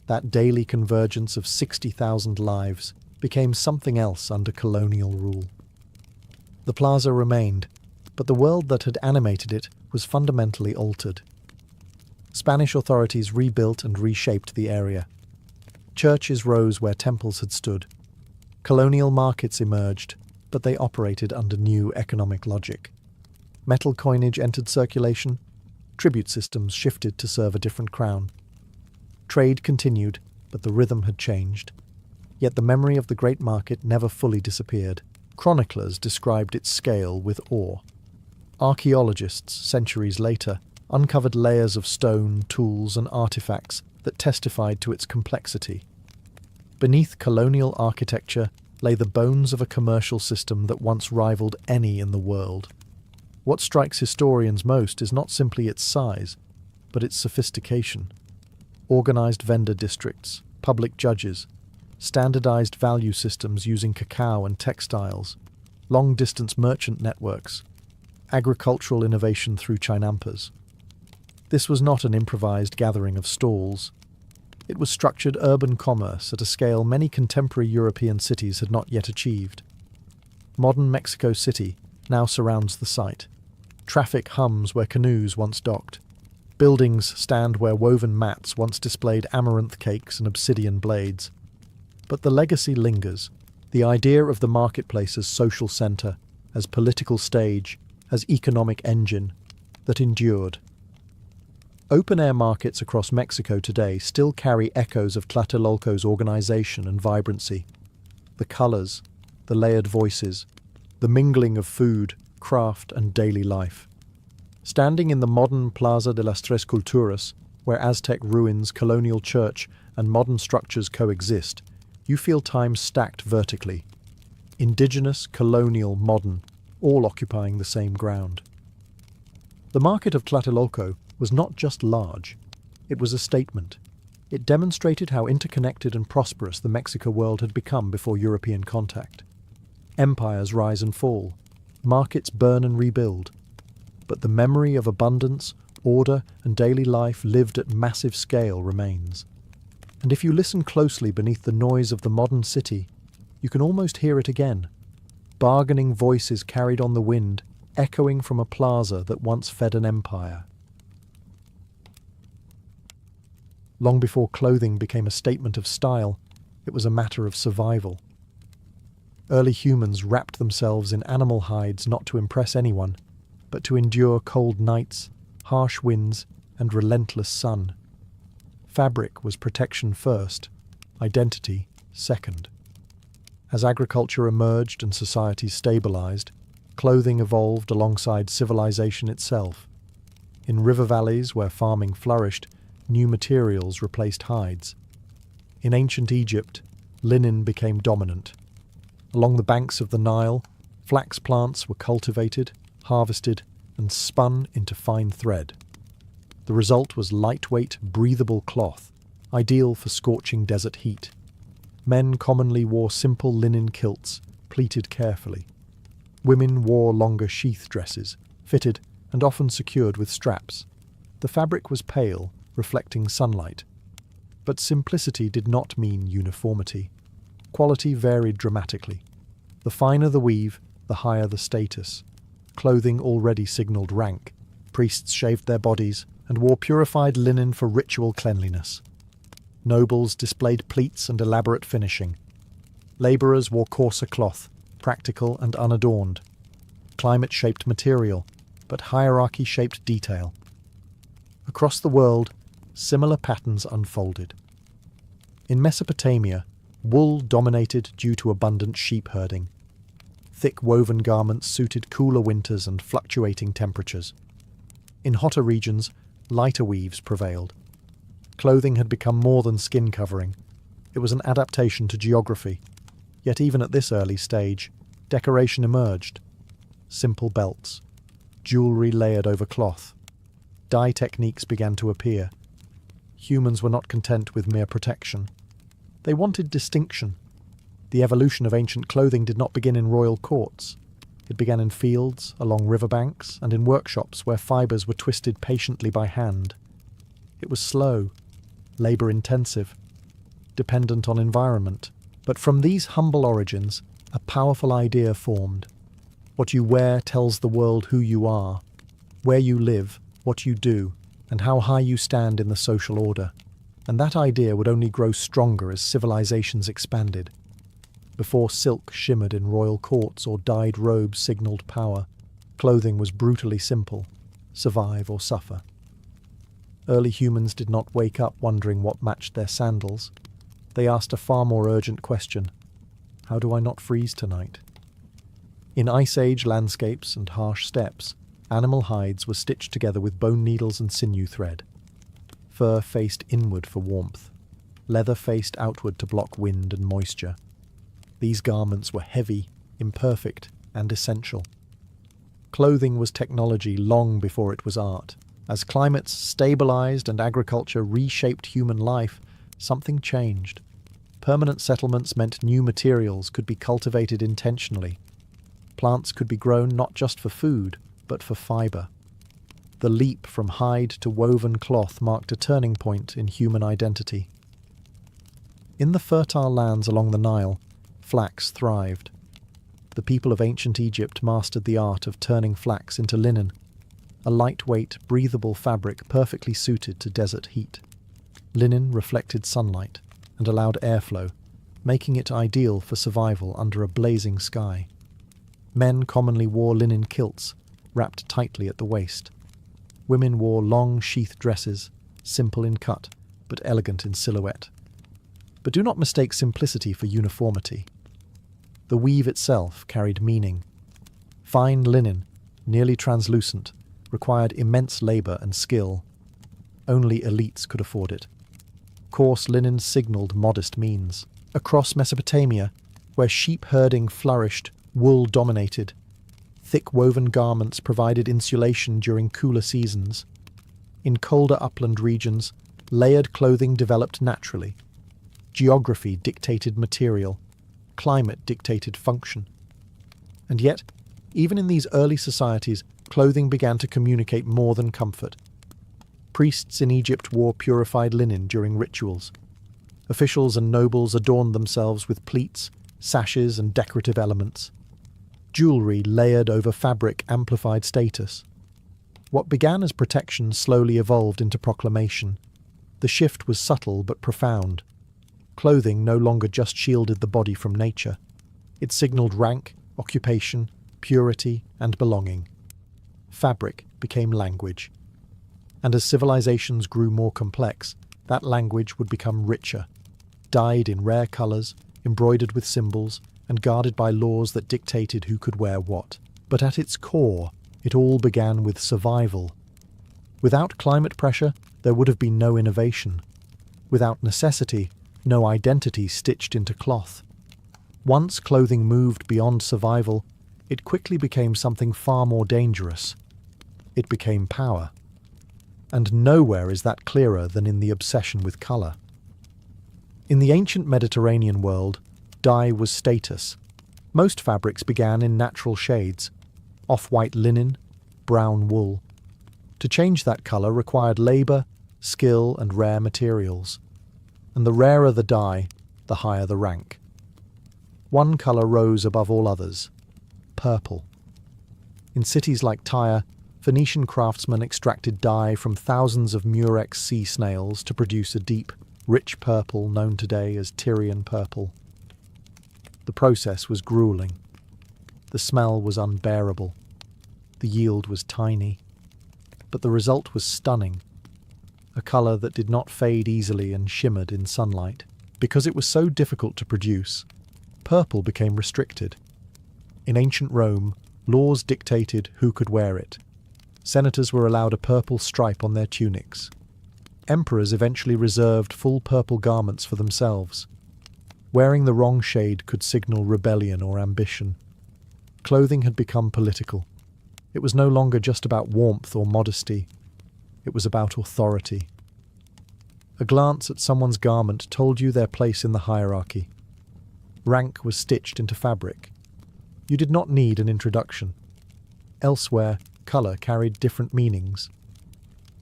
that daily convergence of 60,000 lives, became something else under colonial rule. The plaza remained, but the world that had animated it was fundamentally altered. Spanish authorities rebuilt and reshaped the area. Churches rose where temples had stood. Colonial markets emerged, but they operated under new economic logic. Metal coinage entered circulation. Tribute systems shifted to serve a different crown. Trade continued, but the rhythm had changed. Yet the memory of the great market never fully disappeared. Chroniclers described its scale with awe. Archaeologists, centuries later, uncovered layers of stone, tools, and artifacts that testified to its complexity. Beneath colonial architecture lay the bones of a commercial system that once rivaled any in the world. What strikes historians most is not simply its size, but its sophistication. Organized vendor districts, public judges, standardized value systems using cacao and textiles, long-distance merchant networks, agricultural innovation through chinampas. This was not an improvised gathering of stalls. It was structured urban commerce at a scale many contemporary European cities had not yet achieved. Modern Mexico City now surrounds the site. Traffic hums where canoes once docked. Buildings stand where woven mats once displayed amaranth cakes and obsidian blades. But the legacy lingers, the idea of the marketplace as social centre, as political stage, as economic engine, that endured. Open-air markets across Mexico today still carry echoes of Tlatelolco's organization and vibrancy. The colours, the layered voices, the mingling of food, craft and daily life. Standing in the modern Plaza de las Tres Culturas, where Aztec ruins, colonial church and modern structures coexist, you feel time stacked vertically. Indigenous, colonial, modern, all occupying the same ground. The market of Tlatelolco was not just large, it was a statement. It demonstrated how interconnected and prosperous the Mexico world had become before European contact. Empires rise and fall, markets burn and rebuild, but the memory of abundance order and daily life lived at massive scale remains. And if you listen closely beneath the noise of the modern city, you can almost hear it again. Bargaining voices carried on the wind, echoing from a plaza that once fed an empire. Long before clothing became a statement of style, it was a matter of survival. Early humans wrapped themselves in animal hides not to impress anyone, but to endure cold nights, harsh winds, and relentless sun. Fabric was protection first, identity second. As agriculture emerged and societies stabilized, clothing evolved alongside civilization itself. In river valleys where farming flourished, new materials replaced hides. In ancient Egypt, linen became dominant. Along the banks of the Nile, flax plants were cultivated, harvested, and spun into fine thread. The result was lightweight, breathable cloth, ideal for scorching desert heat. Men commonly wore simple linen kilts, pleated carefully. Women wore longer sheath dresses, fitted and often secured with straps. The fabric was pale, reflecting sunlight. But simplicity did not mean uniformity. Quality varied dramatically. The finer the weave, the higher the status. Clothing already signalled rank. Priests shaved their bodies and wore purified linen for ritual cleanliness. Nobles displayed pleats and elaborate finishing. Labourers wore coarser cloth, practical and unadorned. Climate shaped material, but hierarchy shaped detail. Across the world, similar patterns unfolded. In Mesopotamia, wool dominated due to abundant sheep herding. Thick woven garments suited cooler winters and fluctuating temperatures. In hotter regions, lighter weaves prevailed. Clothing had become more than skin covering. It was an adaptation to geography. Yet even at this early stage, decoration emerged. Simple belts, jewellery layered over cloth. Dye techniques began to appear. Humans were not content with mere protection. They wanted distinction. The evolution of ancient clothing did not begin in royal courts. It began in fields, along riverbanks, and in workshops where fibres were twisted patiently by hand. It was slow, labour-intensive, dependent on environment. But from these humble origins, a powerful idea formed. What you wear tells the world who you are, where you live, what you do, and how high you stand in the social order. And that idea would only grow stronger as civilizations expanded. Before silk shimmered in royal courts or dyed robes signalled power, clothing was brutally simple: survive or suffer. Early humans did not wake up wondering what matched their sandals. They asked a far more urgent question: how do I not freeze tonight? In Ice Age landscapes and harsh steppes, animal hides were stitched together with bone needles and sinew thread. Fur faced inward for warmth. Leather faced outward to block wind and moisture. These garments were heavy, imperfect, and essential. Clothing was technology long before it was art. As climates stabilized and agriculture reshaped human life, something changed. Permanent settlements meant new materials could be cultivated intentionally. Plants could be grown not just for food, but for fibre. The leap from hide to woven cloth marked a turning point in human identity. In the fertile lands along the Nile, flax thrived. The people of ancient Egypt mastered the art of turning flax into linen, a lightweight, breathable fabric perfectly suited to desert heat. Linen reflected sunlight and allowed airflow, making it ideal for survival under a blazing sky. Men commonly wore linen kilts, wrapped tightly at the waist. Women wore long sheath dresses, simple in cut, but elegant in silhouette. But do not mistake simplicity for uniformity. The weave itself carried meaning. Fine linen, nearly translucent, required immense labour and skill. Only elites could afford it. Coarse linen signalled modest means. Across Mesopotamia, where sheep herding flourished, wool dominated. Thick woven garments provided insulation during cooler seasons. In colder upland regions, layered clothing developed naturally. Geography dictated material. Climate dictated function. And yet, even in these early societies, clothing began to communicate more than comfort. Priests in Egypt wore purified linen during rituals. Officials and nobles adorned themselves with pleats, sashes, and decorative elements. Jewelry layered over fabric amplified status. What began as protection slowly evolved into proclamation. The shift was subtle but profound. Clothing no longer just shielded the body from nature. It signaled rank, occupation, purity, and belonging. Fabric became language. And as civilizations grew more complex, that language would become richer, dyed in rare colours, embroidered with symbols, and guarded by laws that dictated who could wear what. But at its core, it all began with survival. Without climate pressure, there would have been no innovation. Without necessity, no identity stitched into cloth. Once clothing moved beyond survival, it quickly became something far more dangerous. It became power. And nowhere is that clearer than in the obsession with colour. In the ancient Mediterranean world, dye was status. Most fabrics began in natural shades: off-white linen, brown wool. To change that colour required labour, skill, and rare materials. And the rarer the dye, the higher the rank. One colour rose above all others: purple. In cities like Tyre, Phoenician craftsmen extracted dye from thousands of murex sea snails to produce a deep, rich purple known today as Tyrian purple. The process was grueling. The smell was unbearable. The yield was tiny. But the result was stunning. A colour that did not fade easily and shimmered in sunlight. Because it was so difficult to produce, purple became restricted. In ancient Rome, laws dictated who could wear it. Senators were allowed a purple stripe on their tunics. Emperors eventually reserved full purple garments for themselves. Wearing the wrong shade could signal rebellion or ambition. Clothing had become political. It was no longer just about warmth or modesty. It was about authority. A glance at someone's garment told you their place in the hierarchy. Rank was stitched into fabric. You did not need an introduction. Elsewhere, colour carried different meanings.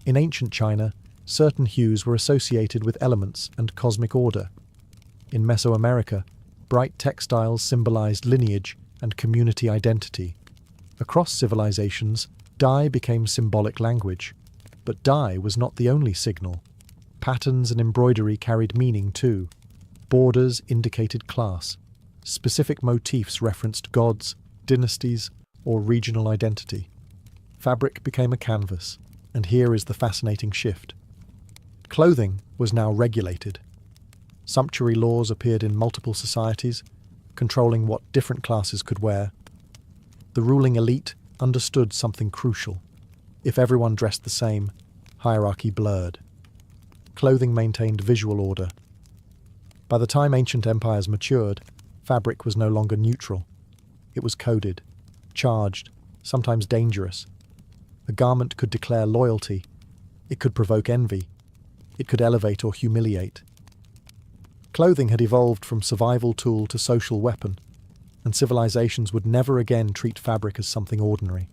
In ancient China, certain hues were associated with elements and cosmic order. In Mesoamerica, bright textiles symbolized lineage and community identity. Across civilizations, dye became symbolic language. But dye was not the only signal. Patterns and embroidery carried meaning too. Borders indicated class. Specific motifs referenced gods, dynasties, or regional identity. Fabric became a canvas, and here is the fascinating shift. Clothing was now regulated. Sumptuary laws appeared in multiple societies, controlling what different classes could wear. The ruling elite understood something crucial. If everyone dressed the same, hierarchy blurred. Clothing maintained visual order. By the time ancient empires matured, fabric was no longer neutral. It was coded, charged, sometimes dangerous. A garment could declare loyalty. It could provoke envy. It could elevate or humiliate. Clothing had evolved from survival tool to social weapon, and civilizations would never again treat fabric as something ordinary.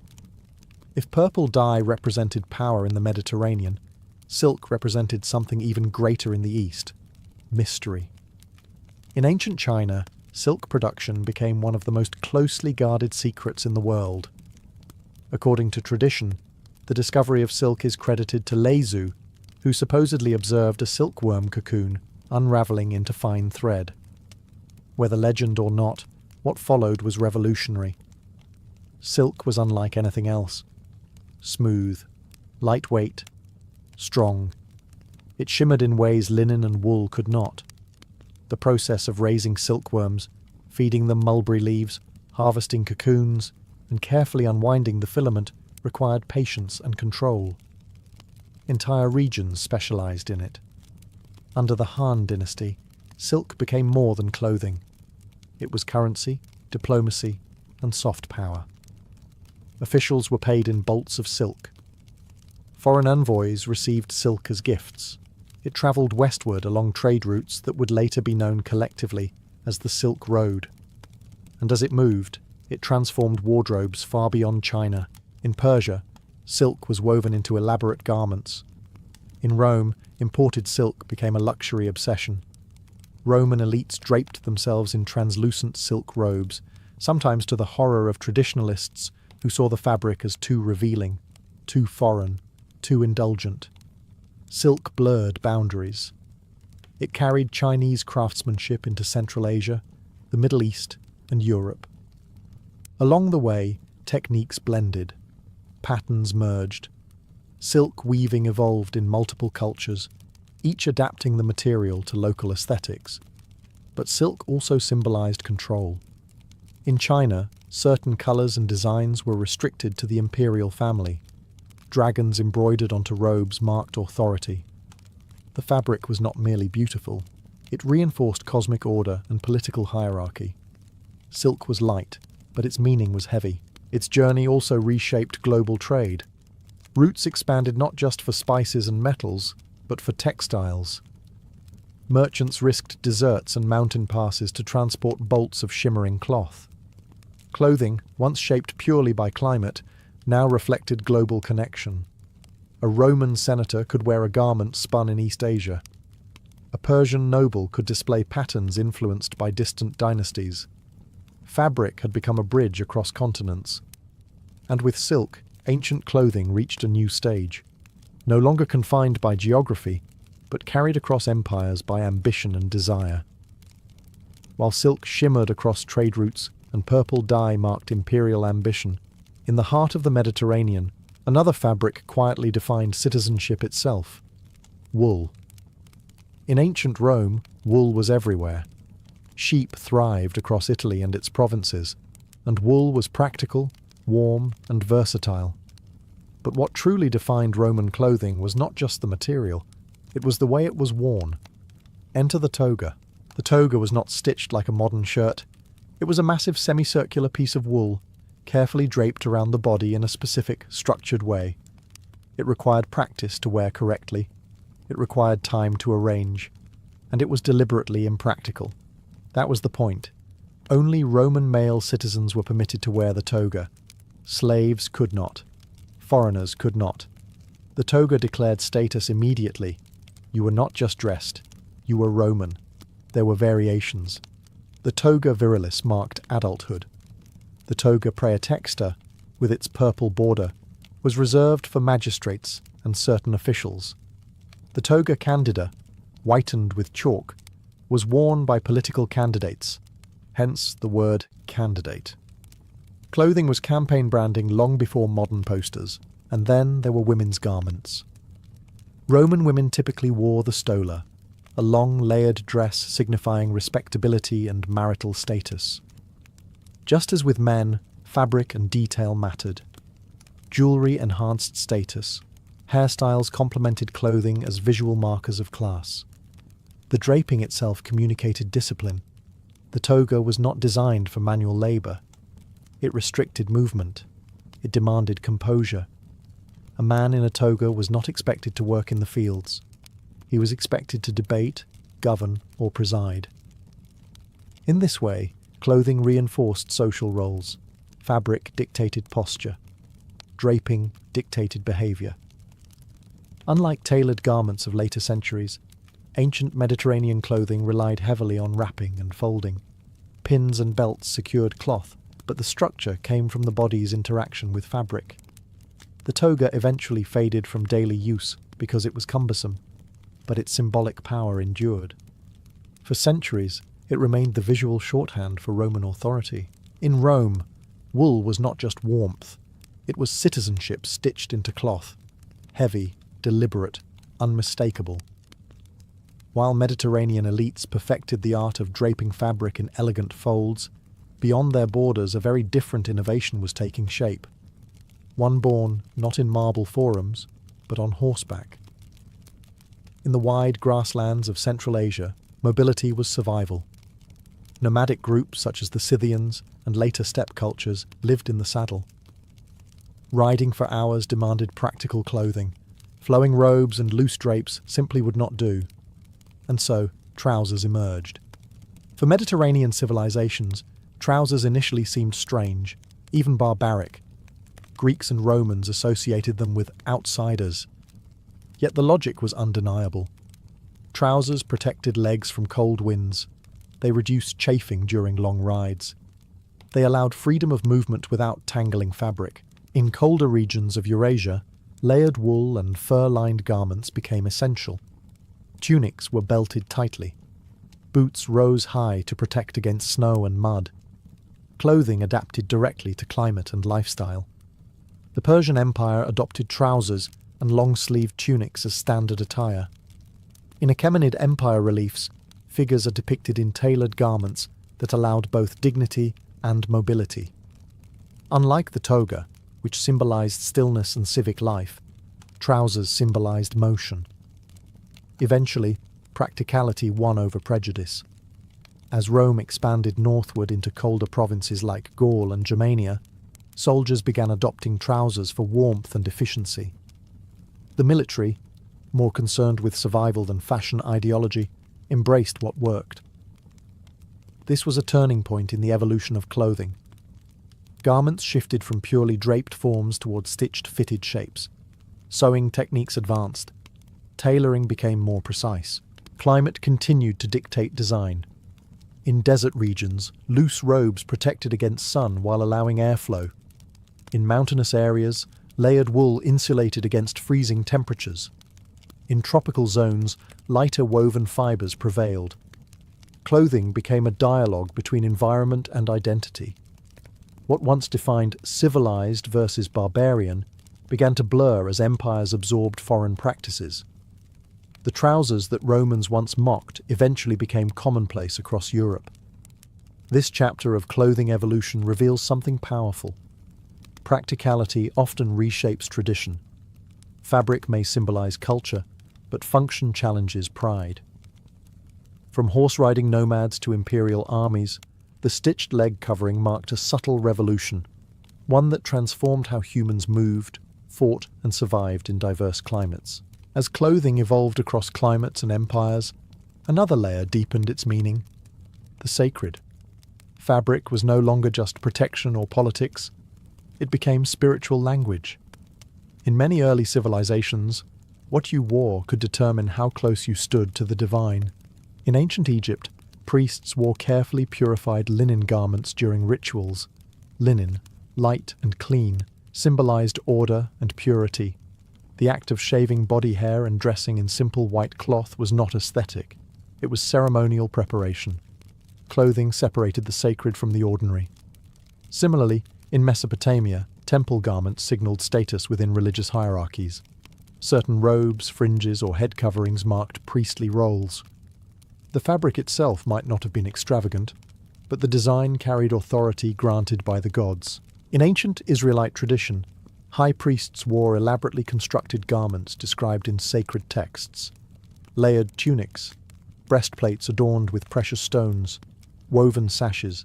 If purple dye represented power in the Mediterranean, silk represented something even greater in the East: mystery. In ancient China, silk production became one of the most closely guarded secrets in the world. According to tradition, the discovery of silk is credited to Lei Zhu, who supposedly observed a silkworm cocoon unravelling into fine thread. Whether legend or not, what followed was revolutionary. Silk was unlike anything else. Smooth, lightweight, strong. It shimmered in ways linen and wool could not. The process of raising silkworms, feeding them mulberry leaves, harvesting cocoons, and carefully unwinding the filament required patience and control. Entire regions specialized in it. Under the Han dynasty, silk became more than clothing. It was currency, diplomacy, and soft power. Officials were paid in bolts of silk. Foreign envoys received silk as gifts. It travelled westward along trade routes that would later be known collectively as the Silk Road. And as it moved, it transformed wardrobes far beyond China. In Persia, silk was woven into elaborate garments. In Rome, imported silk became a luxury obsession. Roman elites draped themselves in translucent silk robes, sometimes to the horror of traditionalists who saw the fabric as too revealing, too foreign, too indulgent. Silk blurred boundaries. It carried Chinese craftsmanship into Central Asia, the Middle East, and Europe. Along the way, techniques blended, patterns merged. Silk weaving evolved in multiple cultures, each adapting the material to local aesthetics. But silk also symbolized control. In China, certain colors and designs were restricted to the imperial family. Dragons embroidered onto robes marked authority. The fabric was not merely beautiful, it reinforced cosmic order and political hierarchy. Silk was light, but its meaning was heavy. Its journey also reshaped global trade. Routes expanded not just for spices and metals, but for textiles. Merchants risked deserts and mountain passes to transport bolts of shimmering cloth. Clothing, once shaped purely by climate, now reflected global connection. A Roman senator could wear a garment spun in East Asia. A Persian noble could display patterns influenced by distant dynasties. Fabric had become a bridge across continents. And with silk, ancient clothing reached a new stage. No longer confined by geography, but carried across empires by ambition and desire. While silk shimmered across trade routes and purple dye marked imperial ambition, in the heart of the Mediterranean, another fabric quietly defined citizenship itself: wool. In ancient Rome, wool was everywhere. Sheep thrived across Italy and its provinces, and wool was practical, warm, and versatile. But what truly defined Roman clothing was not just the material, it was the way it was worn. Enter the toga. The toga was not stitched like a modern shirt. It was a massive semicircular piece of wool, carefully draped around the body in a specific, structured way. It required practice to wear correctly. It required time to arrange. And it was deliberately impractical. That was the point. Only Roman male citizens were permitted to wear the toga. Slaves could not. Foreigners could not. The toga declared status immediately. You were not just dressed. You were Roman. There were variations. The toga virilis marked adulthood. The toga praetexta, with its purple border, was reserved for magistrates and certain officials. The toga candida, whitened with chalk, was worn by political candidates, hence the word candidate. Clothing was campaign branding long before modern posters, and then there were women's garments. Roman women typically wore the stola, a long layered dress signifying respectability and marital status. Just as with men, fabric and detail mattered. Jewelry enhanced status. Hairstyles complemented clothing as visual markers of class. The draping itself communicated discipline. The toga was not designed for manual labour. It restricted movement. It demanded composure. A man in a toga was not expected to work in the fields. He was expected to debate, govern, or preside. In this way, clothing reinforced social roles. Fabric dictated posture. Draping dictated behaviour. Unlike tailored garments of later centuries, ancient Mediterranean clothing relied heavily on wrapping and folding. Pins and belts secured cloth, but the structure came from the body's interaction with fabric. The toga eventually faded from daily use because it was cumbersome, but its symbolic power endured. For centuries, it remained the visual shorthand for Roman authority. In Rome, wool was not just warmth, it was citizenship stitched into cloth, heavy, deliberate, unmistakable. While Mediterranean elites perfected the art of draping fabric in elegant folds, beyond their borders a very different innovation was taking shape. One born not in marble forums, but on horseback. In the wide grasslands of Central Asia, mobility was survival. Nomadic groups such as the Scythians and later steppe cultures lived in the saddle. Riding for hours demanded practical clothing. Flowing robes and loose drapes simply would not do. And so, trousers emerged. For Mediterranean civilizations, trousers initially seemed strange, even barbaric. Greeks and Romans associated them with outsiders. Yet the logic was undeniable. Trousers protected legs from cold winds. They reduced chafing during long rides. They allowed freedom of movement without tangling fabric. In colder regions of Eurasia, layered wool and fur-lined garments became essential. Tunics were belted tightly. Boots rose high to protect against snow and mud. Clothing adapted directly to climate and lifestyle. The Persian Empire adopted trousers and long-sleeved tunics as standard attire. In Achaemenid Empire reliefs, figures are depicted in tailored garments that allowed both dignity and mobility. Unlike the toga, which symbolized stillness and civic life, trousers symbolized motion. Eventually, practicality won over prejudice. As Rome expanded northward into colder provinces like Gaul and Germania, soldiers began adopting trousers for warmth and efficiency. The military, more concerned with survival than fashion ideology, embraced what worked. This was a turning point in the evolution of clothing. Garments shifted from purely draped forms towards stitched, fitted shapes. Sewing techniques advanced. Tailoring became more precise. Climate continued to dictate design. In desert regions, loose robes protected against sun while allowing airflow. In mountainous areas, layered wool insulated against freezing temperatures. In tropical zones, lighter woven fibers prevailed. Clothing became a dialogue between environment and identity. What once defined civilized versus barbarian began to blur as empires absorbed foreign practices. The trousers that Romans once mocked eventually became commonplace across Europe. This chapter of clothing evolution reveals something powerful. Practicality often reshapes tradition. Fabric may symbolize culture, but function challenges pride. From horse-riding nomads to imperial armies, the stitched leg covering marked a subtle revolution, one that transformed how humans moved, fought, and survived in diverse climates. As clothing evolved across climates and empires, another layer deepened its meaning: the sacred. Fabric was no longer just protection or politics. It became spiritual language. In many early civilizations, what you wore could determine how close you stood to the divine. In ancient Egypt, priests wore carefully purified linen garments during rituals. Linen, light and clean, symbolized order and purity. The act of shaving body hair and dressing in simple white cloth was not aesthetic. It was ceremonial preparation. Clothing separated the sacred from the ordinary. Similarly, in Mesopotamia, temple garments signaled status within religious hierarchies. Certain robes, fringes, or head coverings marked priestly roles. The fabric itself might not have been extravagant, but the design carried authority granted by the gods. In ancient Israelite tradition, high priests wore elaborately constructed garments described in sacred texts. Layered tunics, breastplates adorned with precious stones, woven sashes.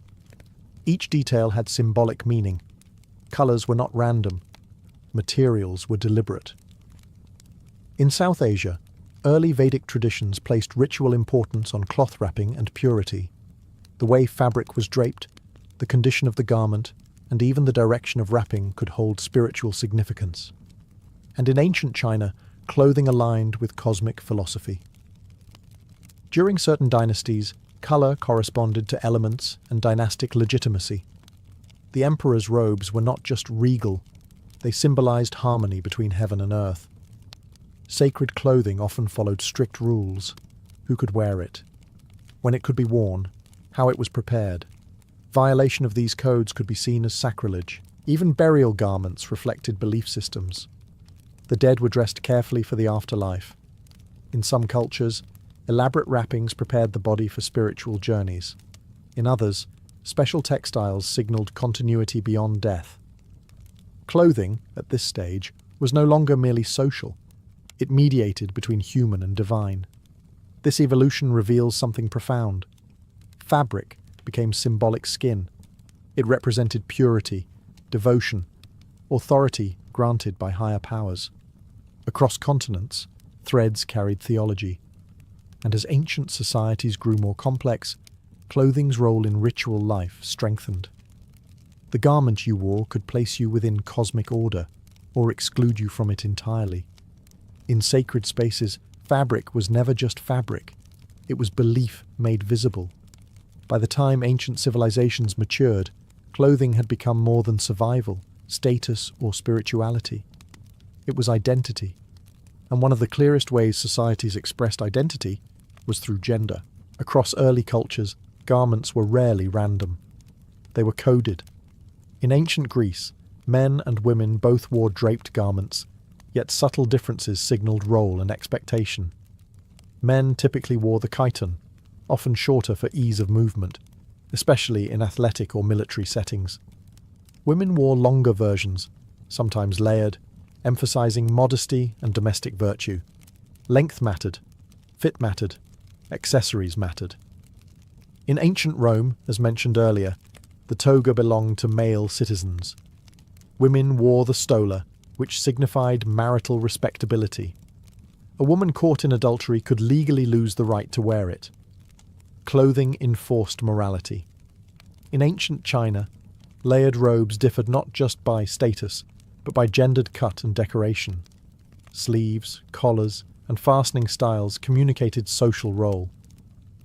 Each detail had symbolic meaning. Colors were not random. Materials were deliberate. In South Asia, early Vedic traditions placed ritual importance on cloth wrapping and purity. The way fabric was draped, the condition of the garment, and even the direction of wrapping could hold spiritual significance. And in ancient China, clothing aligned with cosmic philosophy. During certain dynasties, color corresponded to elements and dynastic legitimacy. The emperor's robes were not just regal, they symbolized harmony between heaven and earth. Sacred clothing often followed strict rules: who could wear it, when it could be worn, how it was prepared. Violation of these codes could be seen as sacrilege. Even burial garments reflected belief systems. The dead were dressed carefully for the afterlife. In some cultures, elaborate wrappings prepared the body for spiritual journeys. In others, special textiles signaled continuity beyond death. Clothing, at this stage, was no longer merely social. It mediated between human and divine. This evolution reveals something profound. Fabric became symbolic skin. It represented purity, devotion, authority granted by higher powers. Across continents, threads carried theology. And as ancient societies grew more complex, clothing's role in ritual life strengthened. The garment you wore could place you within cosmic order, or exclude you from it entirely. In sacred spaces, fabric was never just fabric. It was belief made visible. By the time ancient civilizations matured, clothing had become more than survival, status, or spirituality. It was identity. And one of the clearest ways societies expressed identity was through gender. Across early cultures, garments were rarely random. They were coded. In ancient Greece, men and women both wore draped garments, yet subtle differences signaled role and expectation. Men typically wore the chiton, often shorter for ease of movement, especially in athletic or military settings. Women wore longer versions, sometimes layered, emphasizing modesty and domestic virtue. Length mattered, fit mattered, accessories mattered. In ancient Rome, as mentioned earlier, the toga belonged to male citizens. Women wore the stola, which signified marital respectability. A woman caught in adultery could legally lose the right to wear it. Clothing enforced morality. In ancient China, layered robes differed not just by status, but by gendered cut and decoration. Sleeves, collars, and fastening styles communicated social role.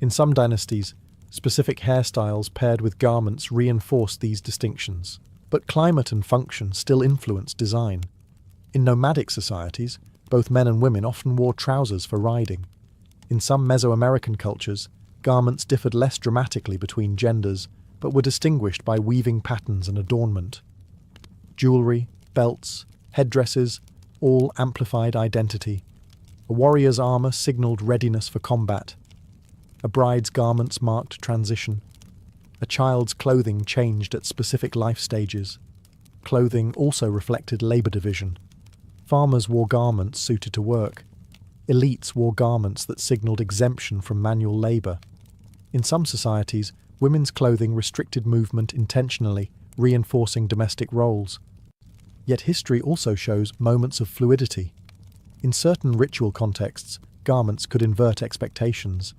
In some dynasties, specific hairstyles paired with garments reinforced these distinctions. But climate and function still influenced design. In nomadic societies, both men and women often wore trousers for riding. In some Mesoamerican cultures, garments differed less dramatically between genders, but were distinguished by weaving patterns and adornment. Jewelry, belts, headdresses, all amplified identity. A warrior's armor signaled readiness for combat. A bride's garments marked transition. A child's clothing changed at specific life stages. Clothing also reflected labor division. Farmers wore garments suited to work. Elites wore garments that signaled exemption from manual labor. In some societies, women's clothing restricted movement intentionally, reinforcing domestic roles. Yet history also shows moments of fluidity. In certain ritual contexts, garments could invert expectations.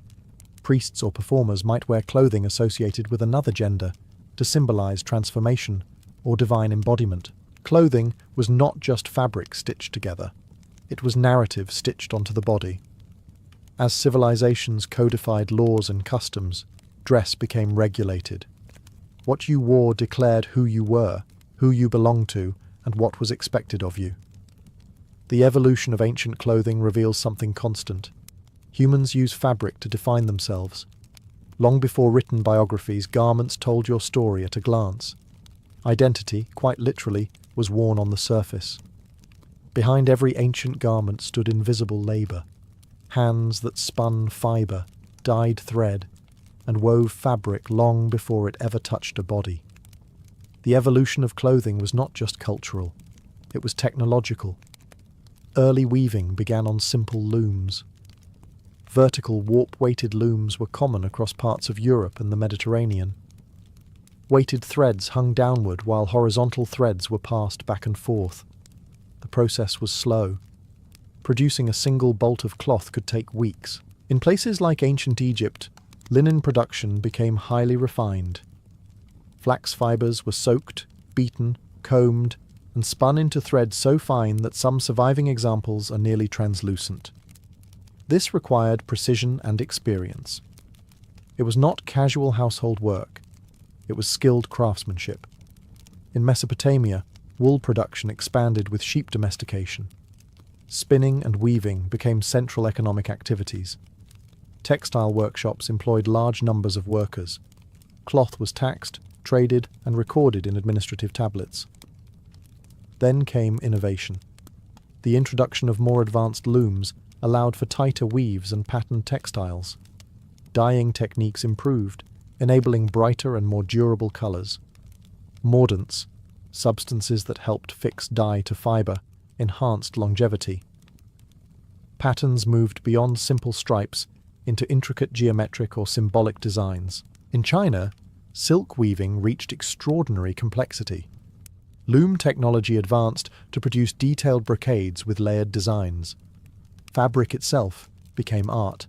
Priests or performers might wear clothing associated with another gender to symbolize transformation or divine embodiment. Clothing was not just fabric stitched together. It was narrative stitched onto the body. As civilizations codified laws and customs, dress became regulated. What you wore declared who you were, who you belonged to, and what was expected of you. The evolution of ancient clothing reveals something constant. Humans use fabric to define themselves. Long before written biographies, garments told your story at a glance. Identity, quite literally, was worn on the surface. Behind every ancient garment stood invisible labour. Hands that spun fibre, dyed thread, and wove fabric long before it ever touched a body. The evolution of clothing was not just cultural, it was technological. Early weaving began on simple looms. Vertical warp-weighted looms were common across parts of Europe and the Mediterranean. Weighted threads hung downward while horizontal threads were passed back and forth. The process was slow. Producing a single bolt of cloth could take weeks. In places like ancient Egypt, linen production became highly refined. Flax fibers were soaked, beaten, combed, and spun into thread so fine that some surviving examples are nearly translucent. This required precision and experience. It was not casual household work. It was skilled craftsmanship. In Mesopotamia, wool production expanded with sheep domestication. Spinning and weaving became central economic activities. Textile workshops employed large numbers of workers. Cloth was taxed, traded, and recorded in administrative tablets. Then came innovation. The introduction of more advanced looms allowed for tighter weaves and patterned textiles. Dyeing techniques improved, enabling brighter and more durable colours. Mordants, substances that helped fix dye to fibre, enhanced longevity. Patterns moved beyond simple stripes into intricate geometric or symbolic designs. In China, silk weaving reached extraordinary complexity. Loom technology advanced to produce detailed brocades with layered designs. Fabric itself became art.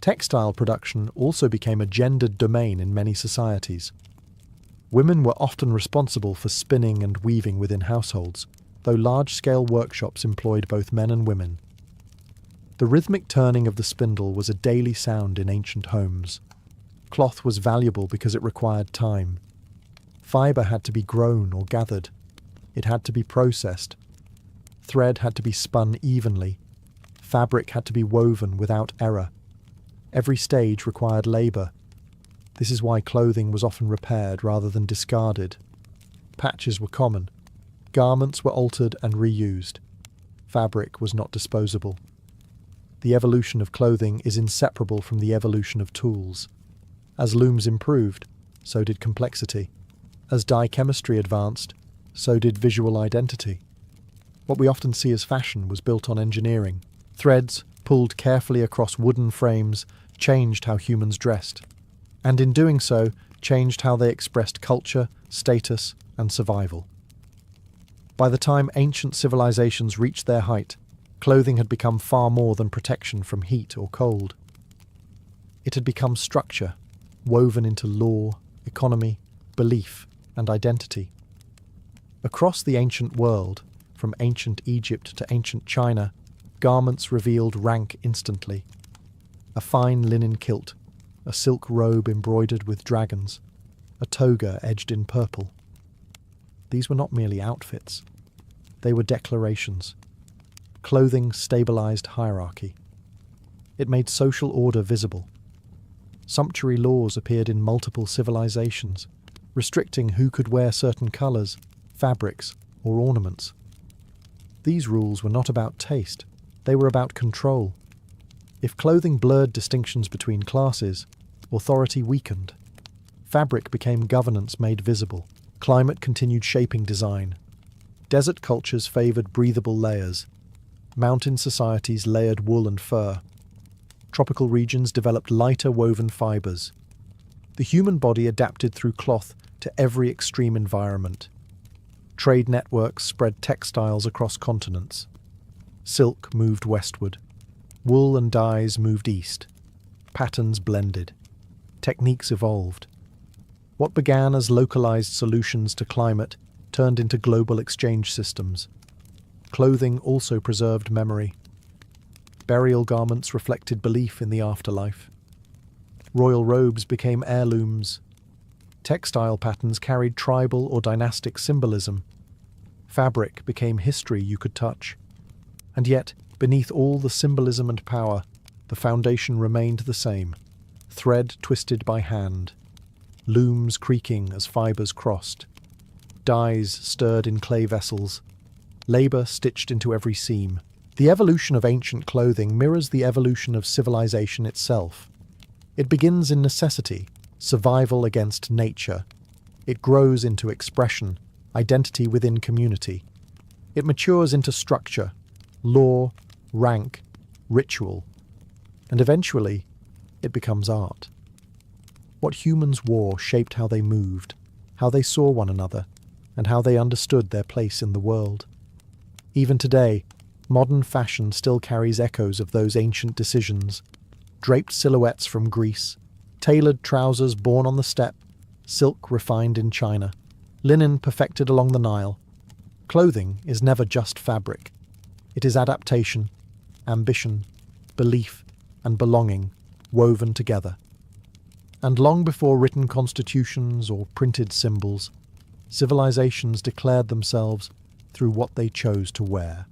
Textile production also became a gendered domain in many societies. Women were often responsible for spinning and weaving within households, though large-scale workshops employed both men and women. The rhythmic turning of the spindle was a daily sound in ancient homes. Cloth was valuable because it required time. Fibre had to be grown or gathered. It had to be processed. Thread had to be spun evenly. Fabric had to be woven without error. Every stage required labour. This is why clothing was often repaired rather than discarded. Patches were common. Garments were altered and reused. Fabric was not disposable. The evolution of clothing is inseparable from the evolution of tools. As looms improved, so did complexity. As dye chemistry advanced, so did visual identity. What we often see as fashion was built on engineering. Threads, pulled carefully across wooden frames, changed how humans dressed. And in doing so, changed how they expressed culture, status, and survival. By the time ancient civilizations reached their height, clothing had become far more than protection from heat or cold. It had become structure, woven into law, economy, belief, and identity. Across the ancient world, from ancient Egypt to ancient China, garments revealed rank instantly. A fine linen kilt, a silk robe embroidered with dragons, a toga edged in purple. These were not merely outfits. They were declarations. Clothing stabilized hierarchy. It made social order visible. Sumptuary laws appeared in multiple civilizations, restricting who could wear certain colors, fabrics, or ornaments. These rules were not about taste, they were about control. If clothing blurred distinctions between classes, authority weakened. Fabric became governance made visible. Climate continued shaping design. Desert cultures favored breathable layers. Mountain societies layered wool and fur. Tropical regions developed lighter woven fibers. The human body adapted through cloth to every extreme environment. Trade networks spread textiles across continents. Silk moved westward. Wool and dyes moved east. Patterns blended. Techniques evolved. What began as localized solutions to climate turned into global exchange systems. Clothing also preserved memory. Burial garments reflected belief in the afterlife. Royal robes became heirlooms. Textile patterns carried tribal or dynastic symbolism. Fabric became history you could touch. And yet, beneath all the symbolism and power, the foundation remained the same. Thread twisted by hand. Looms creaking as fibers crossed. Dyes stirred in clay vessels. Labor stitched into every seam. The evolution of ancient clothing mirrors the evolution of civilization itself. It begins in necessity, survival against nature. It grows into expression, identity within community. It matures into structure, law, rank, ritual. And eventually, it becomes art. What humans wore shaped how they moved, how they saw one another, and how they understood their place in the world. Even today, modern fashion still carries echoes of those ancient decisions. Draped silhouettes from Greece, tailored trousers born on the steppe, silk refined in China, linen perfected along the Nile. Clothing is never just fabric. It is adaptation, ambition, belief, and belonging woven together. And long before written constitutions or printed symbols, civilizations declared themselves through what they chose to wear.